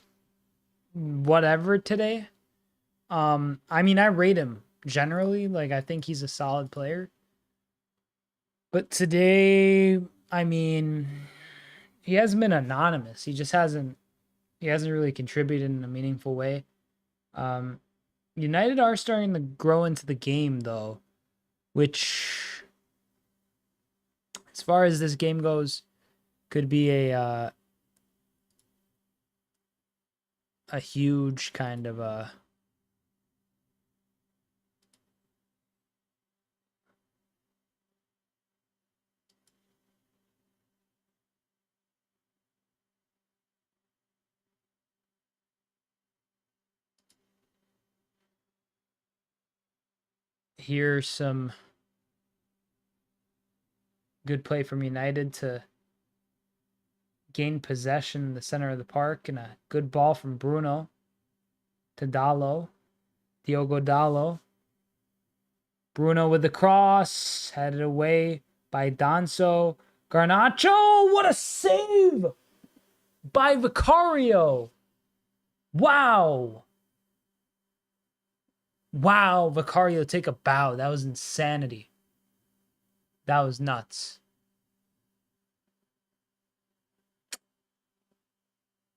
whatever today. I mean, I rate him generally. Like, I think he's a solid player. But today, I mean, he hasn't been anonymous. He just hasn't really contributed in a meaningful way. United are starting to grow into the game though, which, as far as this game goes, could be a huge kind of here's some good play from United to gain possession in the center of the park, and a good ball from Bruno to Diogo Dallo. Bruno with the cross, headed away by Danso. Garnacho, what a save by Vicario. Wow. Wow, Vicario, take a bow. That was insanity. That was nuts.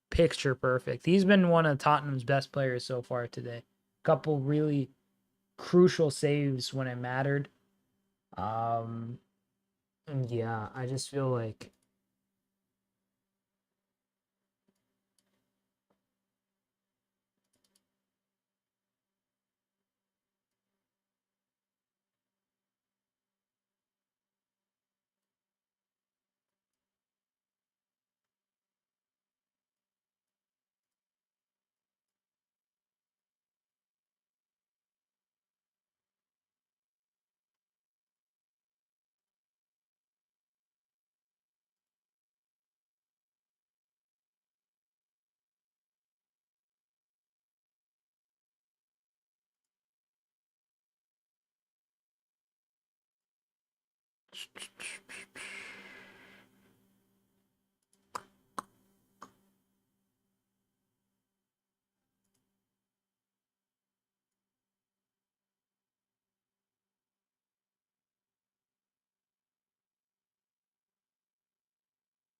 Picture perfect. He's been one of Tottenham's best players so far today. Couple really crucial saves when it mattered. And yeah, I just feel like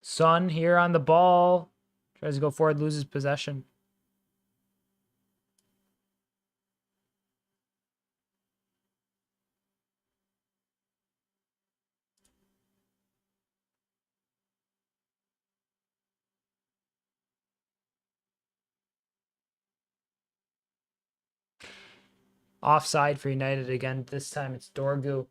Son here on the ball. Tries to go forward, loses possession. Offside for United again. This time it's Dorgu.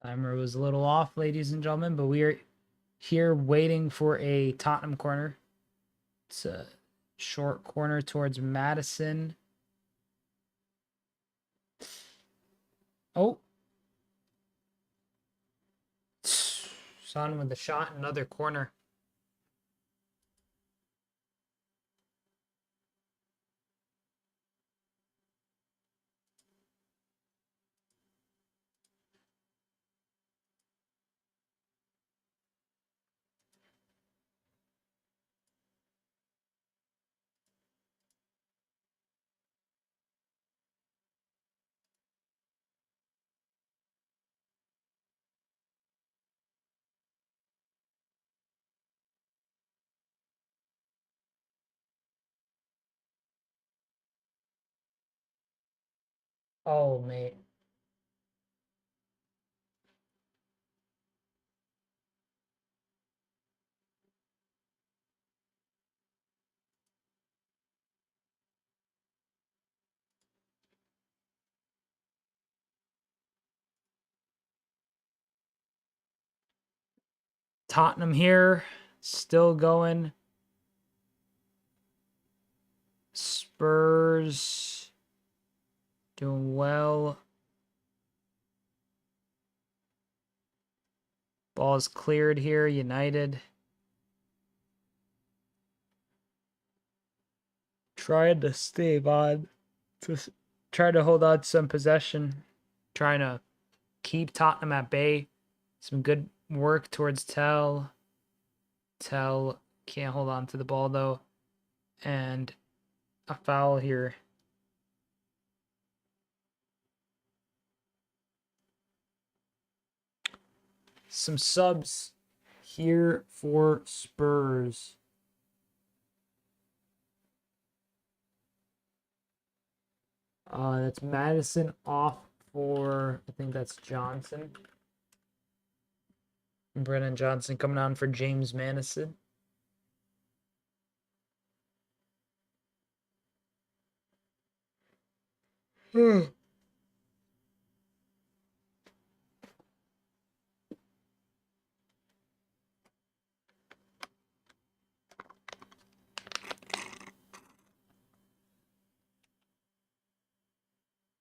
Timer was a little off, ladies and gentlemen, but we are here waiting for a Tottenham corner. It's a short corner towards Madison. Oh. Son with the shot, another corner. Oh, mate. Tottenham here, still going. Spurs doing well. Ball's cleared here, United. Trying to stay on. Trying to hold on to some possession. Trying to keep Tottenham at bay. Some good work towards Tell. Tell can't hold on to the ball though. And a foul here. Some subs here for Spurs. That's Madison off for, I think that's Johnson. Brennan Johnson coming on for James Madison.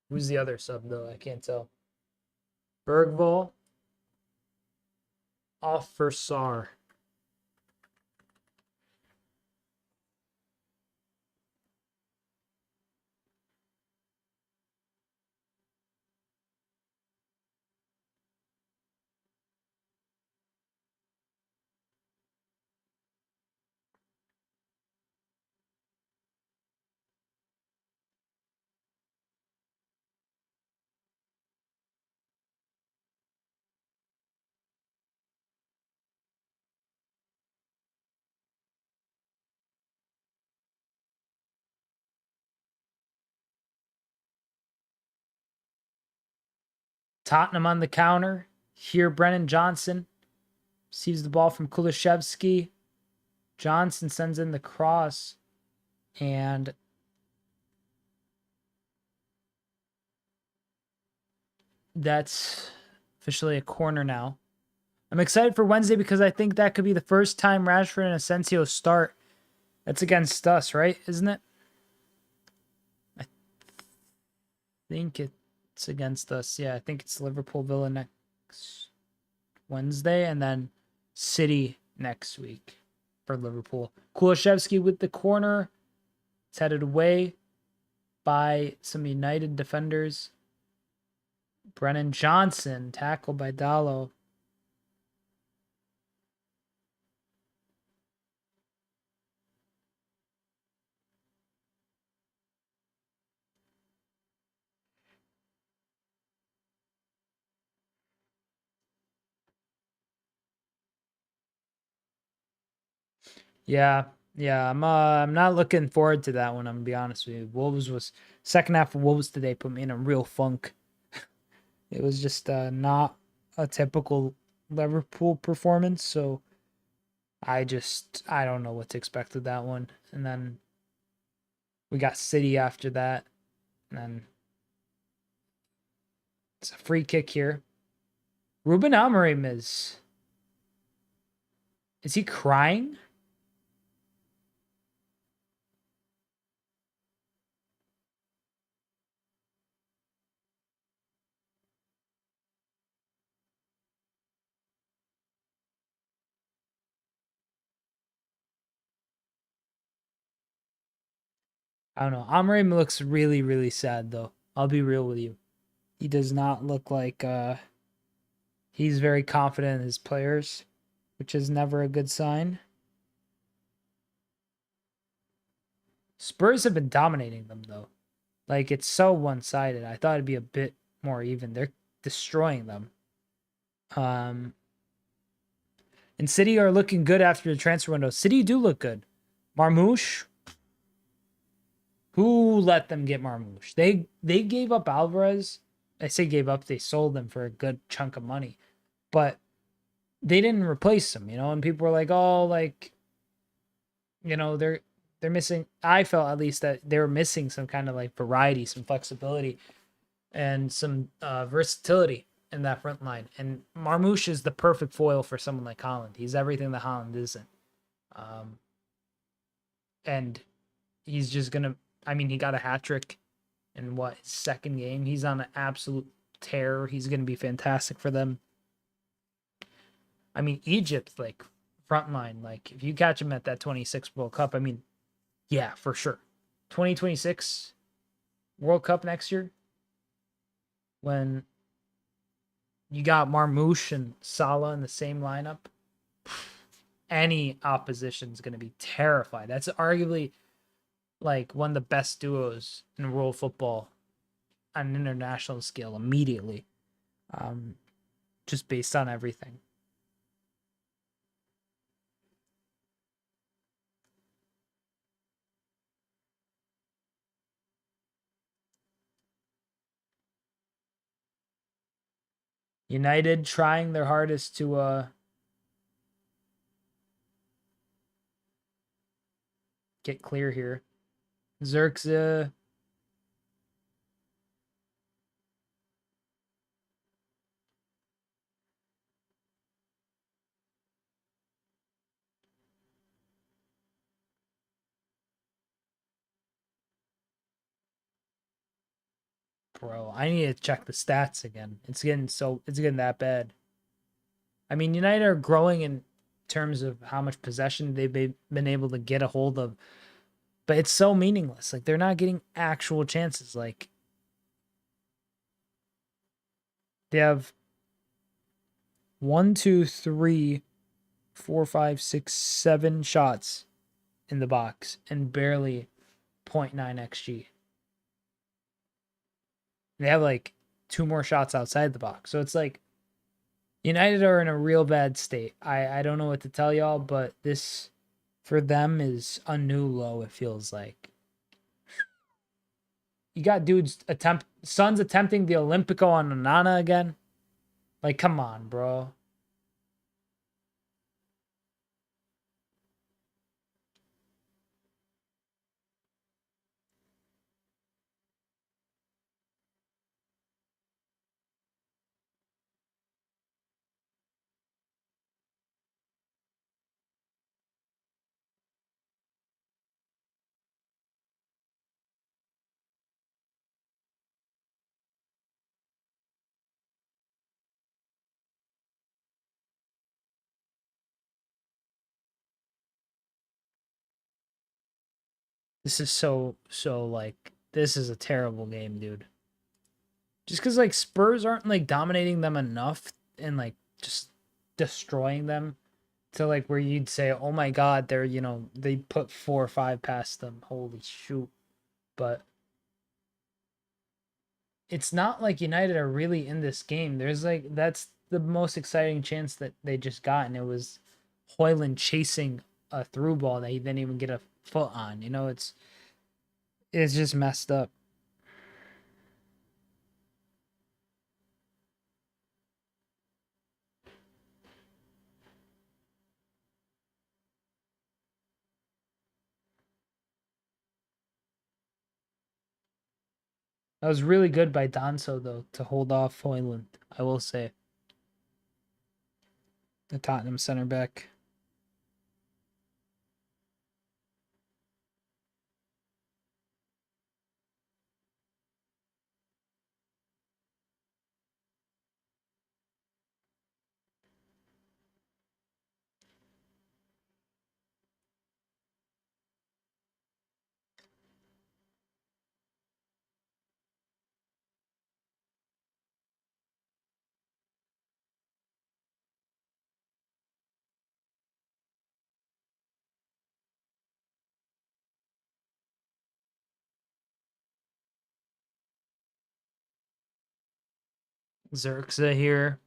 Who's the other sub, though? I can't tell. Bergvall off for Sar. Tottenham on the counter. Here, Brennan Johnson receives the ball from Kulishevsky. Johnson sends in the cross. And that's officially a corner now. I'm excited for Wednesday because I think that could be the first time Rashford and Asensio start. That's against us, right? Isn't it? I think it's against us. Yeah, I think it's Liverpool Villa next Wednesday and then City next week for Liverpool. Kulishevsky with the corner. It's headed away by some United defenders. Brennan Johnson tackled by Dallo. Yeah, I'm not looking forward to that one. I'm gonna be honest with you. Wolves was second half of Wolves today put me in a real funk. It was just not a typical Liverpool performance, so I don't know what to expect with that one. And then we got City after that, and then it's a free kick here. Ruben Amorim is he crying? I don't know. Amorim looks really, really sad though. I'll be real with you. He does not look like he's very confident in his players, which is never a good sign. Spurs have been dominating them though. Like it's so one-sided. I thought it'd be a bit more even. They're destroying them. And City are looking good after the transfer window. City do look good. Marmoush Who let them get Marmoush? They gave up Alvarez. I say gave up. They sold them for a good chunk of money, but they didn't replace him. And people were like, "Oh, like, they're missing." I felt at least that they were missing some kind of like variety, some flexibility, and some versatility in that front line. And Marmoush is the perfect foil for someone like Haaland. He's everything that Haaland isn't. Um, and he's just gonna. I mean, he got a hat trick in his second game. He's on an absolute tear. He's gonna be fantastic for them. I mean, Egypt, like front line, like if you catch him at that 26 World Cup, I mean, yeah, for sure. 2026 World Cup next year, when you got Marmoush and Salah in the same lineup, any opposition is going to be terrified. That's arguably like one of the best duos in world football on an international scale immediately, just based on everything. United trying their hardest to get clear here. Xerxes. Bro, I need to check the stats again. It's getting that bad. I mean, United are growing in terms of how much possession they've been able to get a hold of, but it's so meaningless. Like they're not getting actual chances. Like they have 1, 2, 3, 4, 5, 6, 7 shots in the box and barely 0.9 xG. They have like 2 more shots outside the box. So it's like United are in a real bad state. I don't know what to tell y'all, but this for them is a new low, it feels like. You got Sons attempting the Olympico on Onana again. Like, come on, bro. This is so like this is a terrible game, dude. Just because like Spurs aren't like dominating them enough and like just destroying them to like where you'd say, oh my god, they're they put 4 or 5 past them. Holy shoot. But it's not like United are really in this game. There's like that's the most exciting chance that they just got, and it was Hoyland chasing a through ball that he didn't even get a foot on. It's just messed up. That was really good by Danso though to hold off Hoyland, I will say. The Tottenham center back. Xerxes here.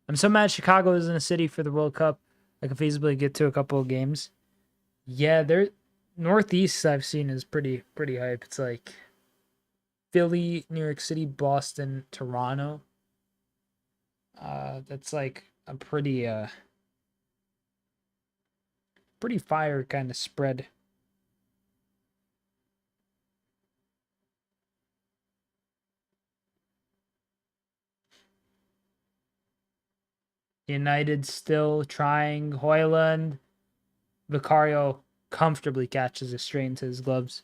I'm so mad Chicago isn't a city for the World Cup. I could feasibly get to a couple of games. Yeah, Northeast I've seen is pretty hype. It's like Philly, New York City, Boston, Toronto. That's like a pretty fire kind of spread. United still trying. Hoyland, Vicario comfortably catches it straight into his gloves.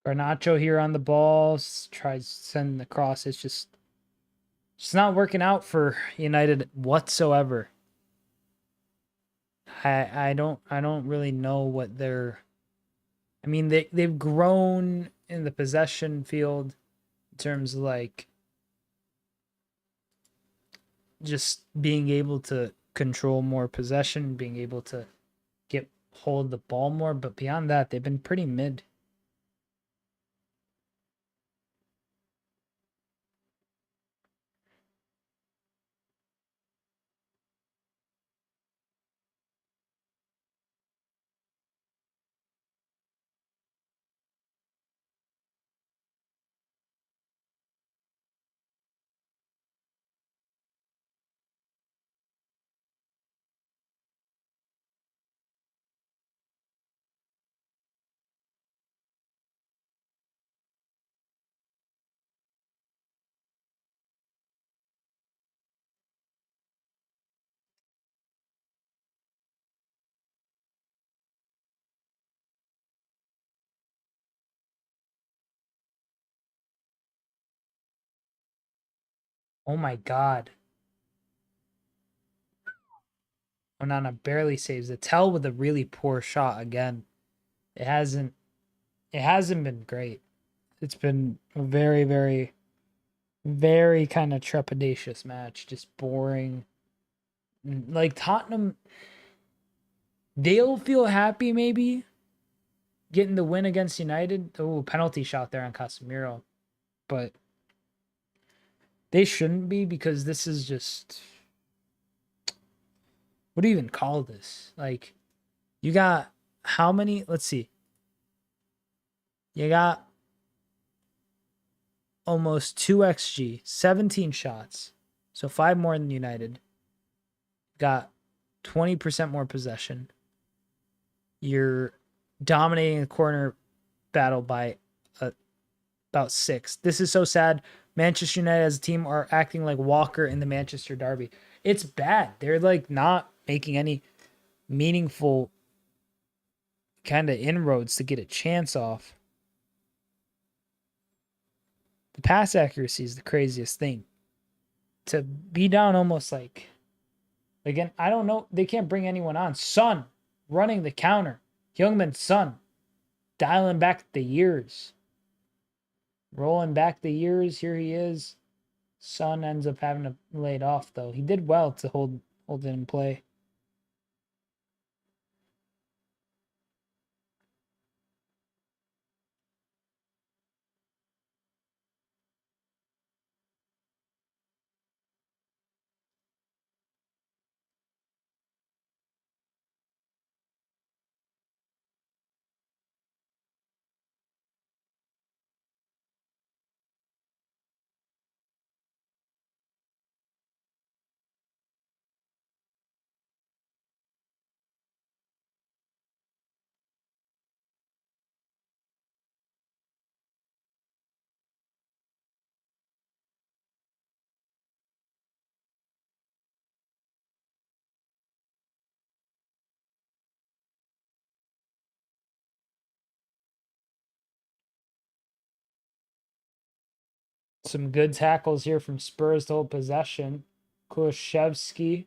Garnacho here on the ball tries to send the cross. It's just not working out for United whatsoever. I don't really know what they're. I mean they've grown in the possession field in terms of like just being able to control more possession, being able to get hold the ball more, but beyond that, they've been pretty mid. Oh my god. Onana barely saves it. Tell with a really poor shot again. It hasn't it hasn't been great. It's been a very kind of trepidatious match, just boring. Like Tottenham, they'll feel happy maybe getting the win against United. Oh, penalty shot there on Casemiro. But they shouldn't be because this is just what do you even call this? Like you got how many? Let's see. You got almost 2 xg, 17 shots. So 5 more than United. Got 20% more possession. You're dominating the corner battle by about 6. This is so sad. Manchester United as a team are acting like Walker in the Manchester Derby. It's bad. They're like not making any meaningful kind of inroads to get a chance off. The pass accuracy is the craziest thing. To be down almost like again, I don't know. They can't bring anyone on. Son running the counter. Youngman's son dialing back the years. Rolling back the years. Here he is. Son ends up having to lay it off though. He did well to hold it in play. Some good tackles here from Spurs to hold possession. Kulaszewski.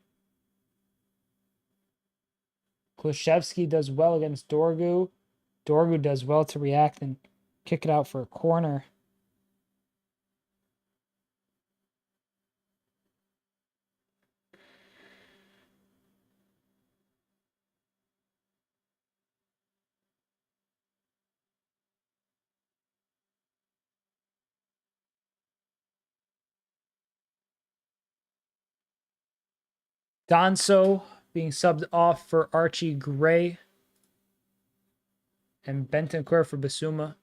Kulaszewski does well against Dorgu. Dorgu does well to react and kick it out for a corner. Donso being subbed off for Archie Gray. And Bentancur for Basuma.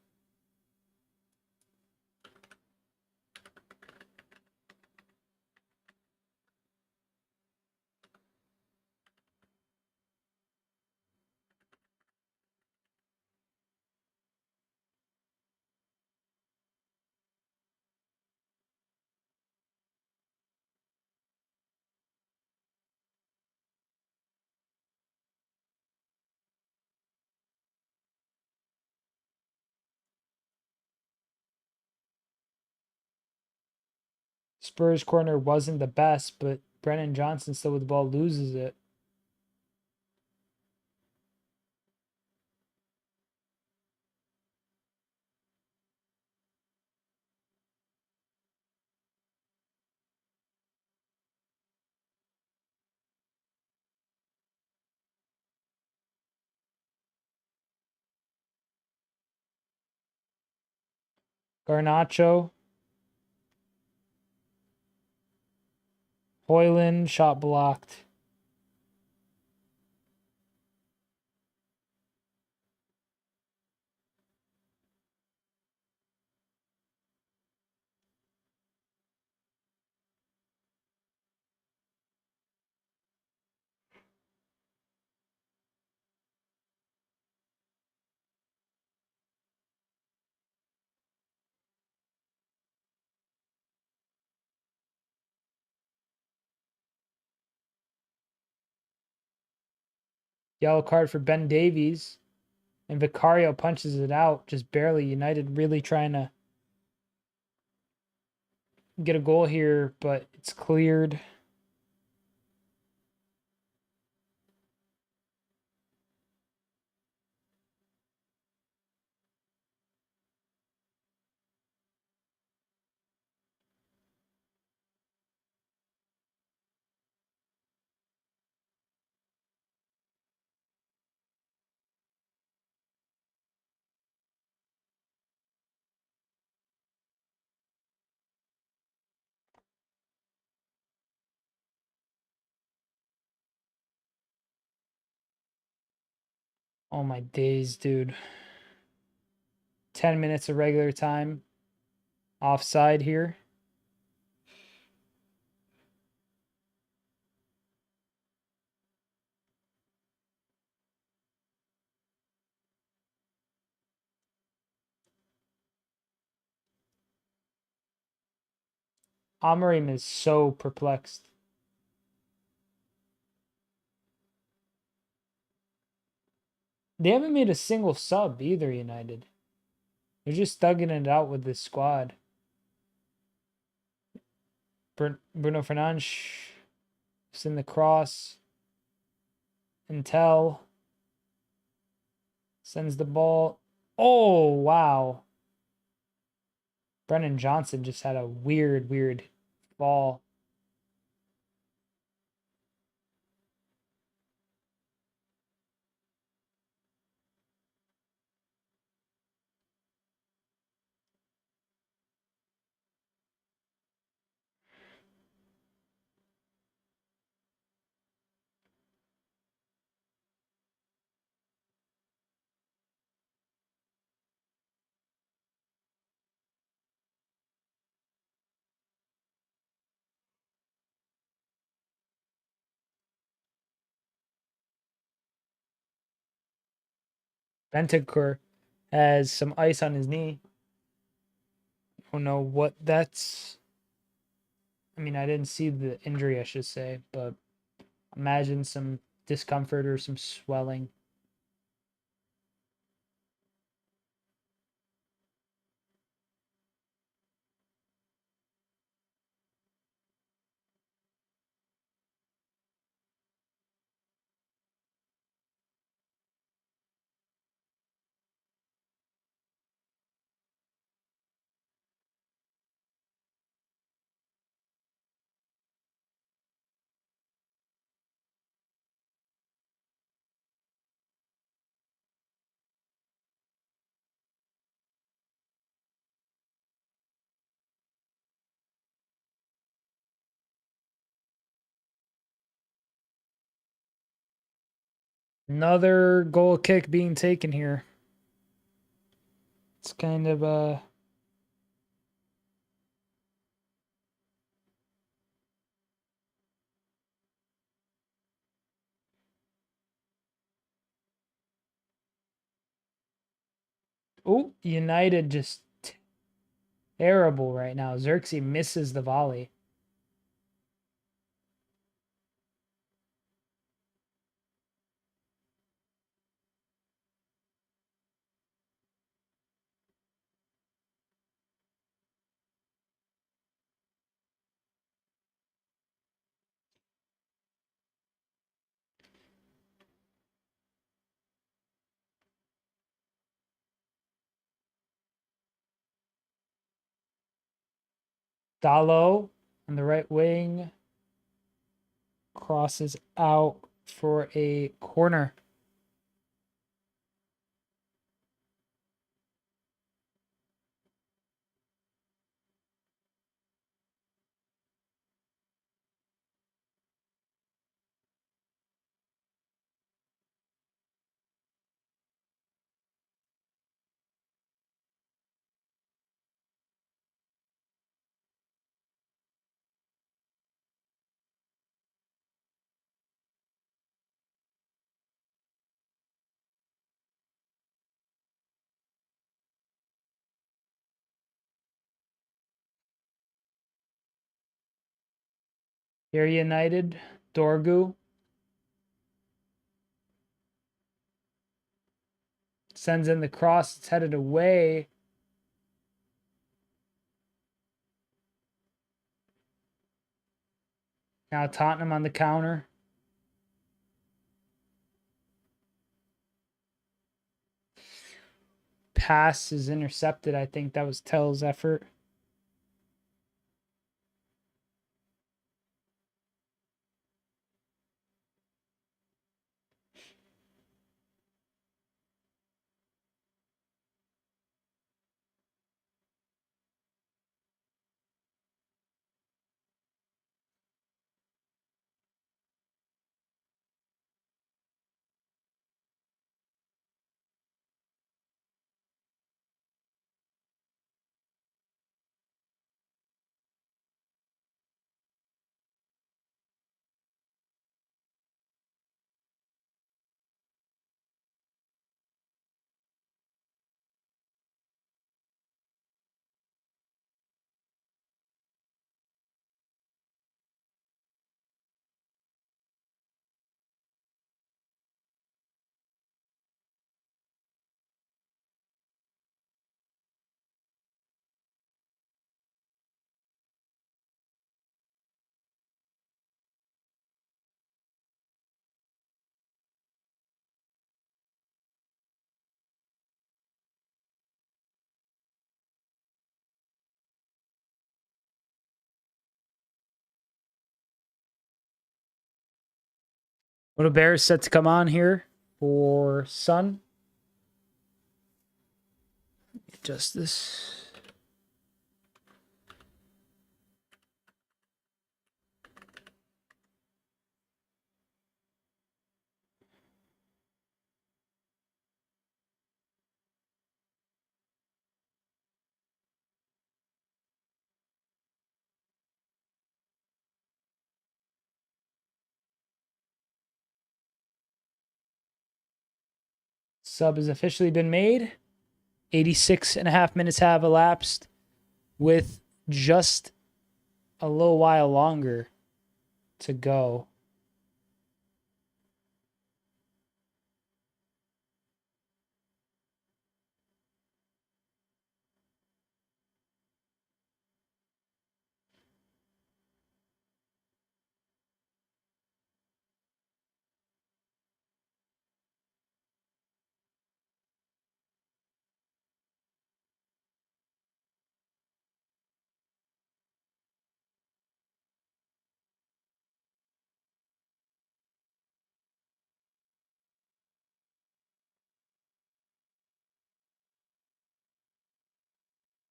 Spurs corner wasn't the best, but Brennan Johnson still with the ball loses it. Garnacho. Hoyland, shot blocked. Yellow card for Ben Davies. And Vicario punches it out, just barely. United really trying to get a goal here, but it's cleared. Oh my days, dude. 10 minutes of regular time. Offside here. Amorim is so perplexed. They haven't made a single sub either, United. They're just thugging it out with this squad. Bruno Fernandes is in the cross. Intel sends the ball. Oh, wow. Brennan Johnson just had a weird ball. Bentancur has some ice on his knee. I don't know what that's. I mean, I didn't see the injury, I should say, but imagine some discomfort or some swelling. Another goal kick being taken here. It's kind of oh, United just terrible right now. Xerxes misses the volley. Dallo on the right wing crosses out for a corner. Here United, Dorgu sends in the cross. It's headed away. Now Tottenham on the counter. Pass is intercepted. I think that was Tell's effort. Little Bears set to come on here for Sun. Adjust this. Sub has officially been made. 86.5 minutes have elapsed with just a little while longer to go.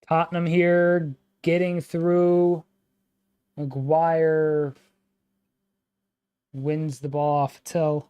Tottenham here getting through. Maguire wins the ball off Till.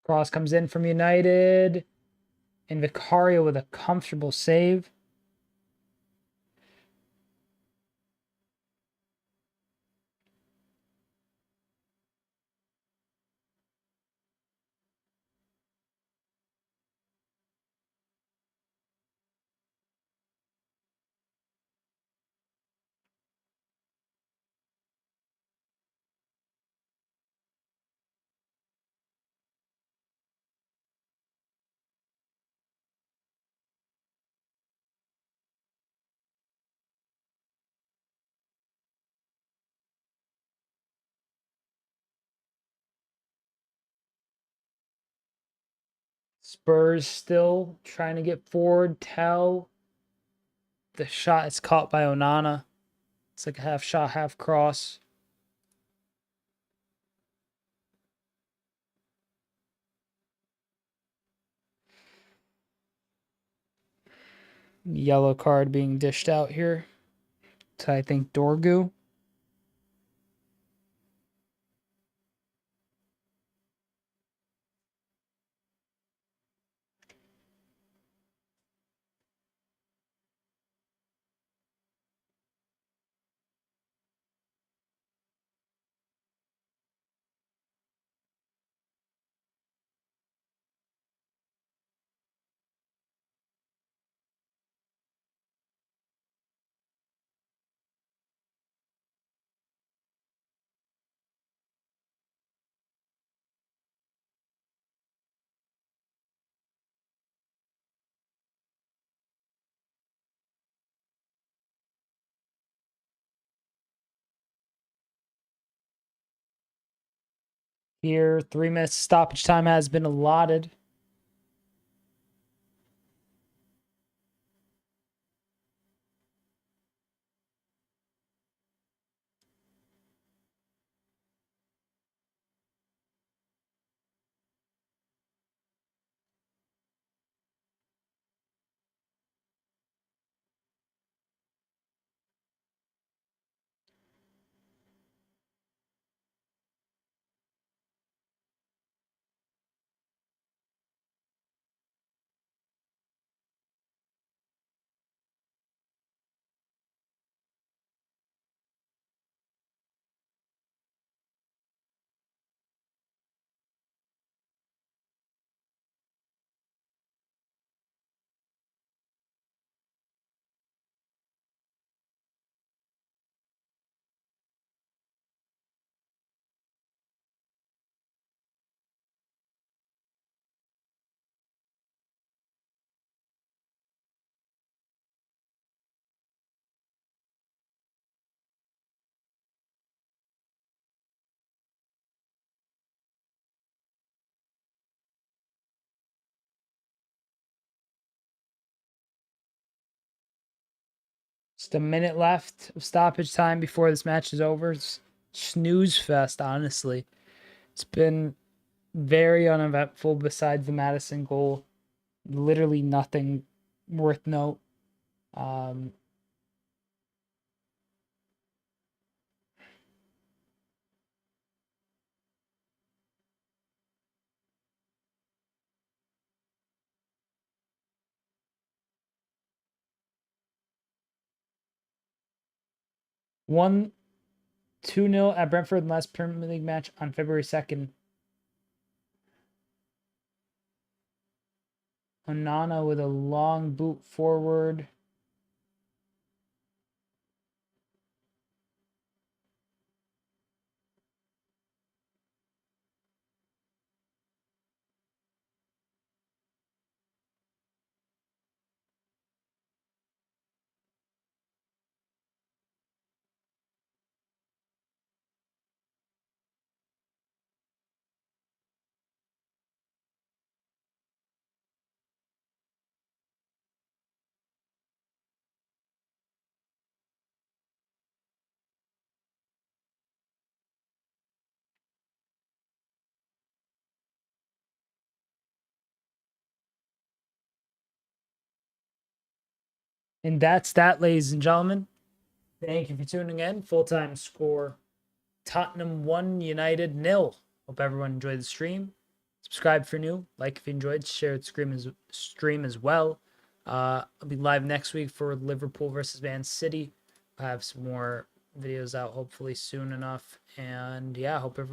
Cross comes in from United. And Vicario with a comfortable save. Spurs still trying to get forward. Tell. The shot is caught by Onana. It's like a half shot, half cross. Yellow card being dished out here to, I think, Dorgu. Here, 3 minutes stoppage time has been allotted. Just a minute left of stoppage time before this match is over. It's snooze fest, honestly. It's been very uneventful besides the Madison goal. Literally nothing worth note. Um, One 2-0 at Brentford last Premier League match on February 2nd. Onana with a long boot forward. And that's that, ladies and gentlemen. Thank you for tuning in. Full-time score, Tottenham 1, United 0. Hope everyone enjoyed the stream. Subscribe if you're new. Like if you enjoyed. Share the stream as well. I'll be live next week for Liverpool versus Man City. I'll have some more videos out hopefully soon enough. And yeah, hope everyone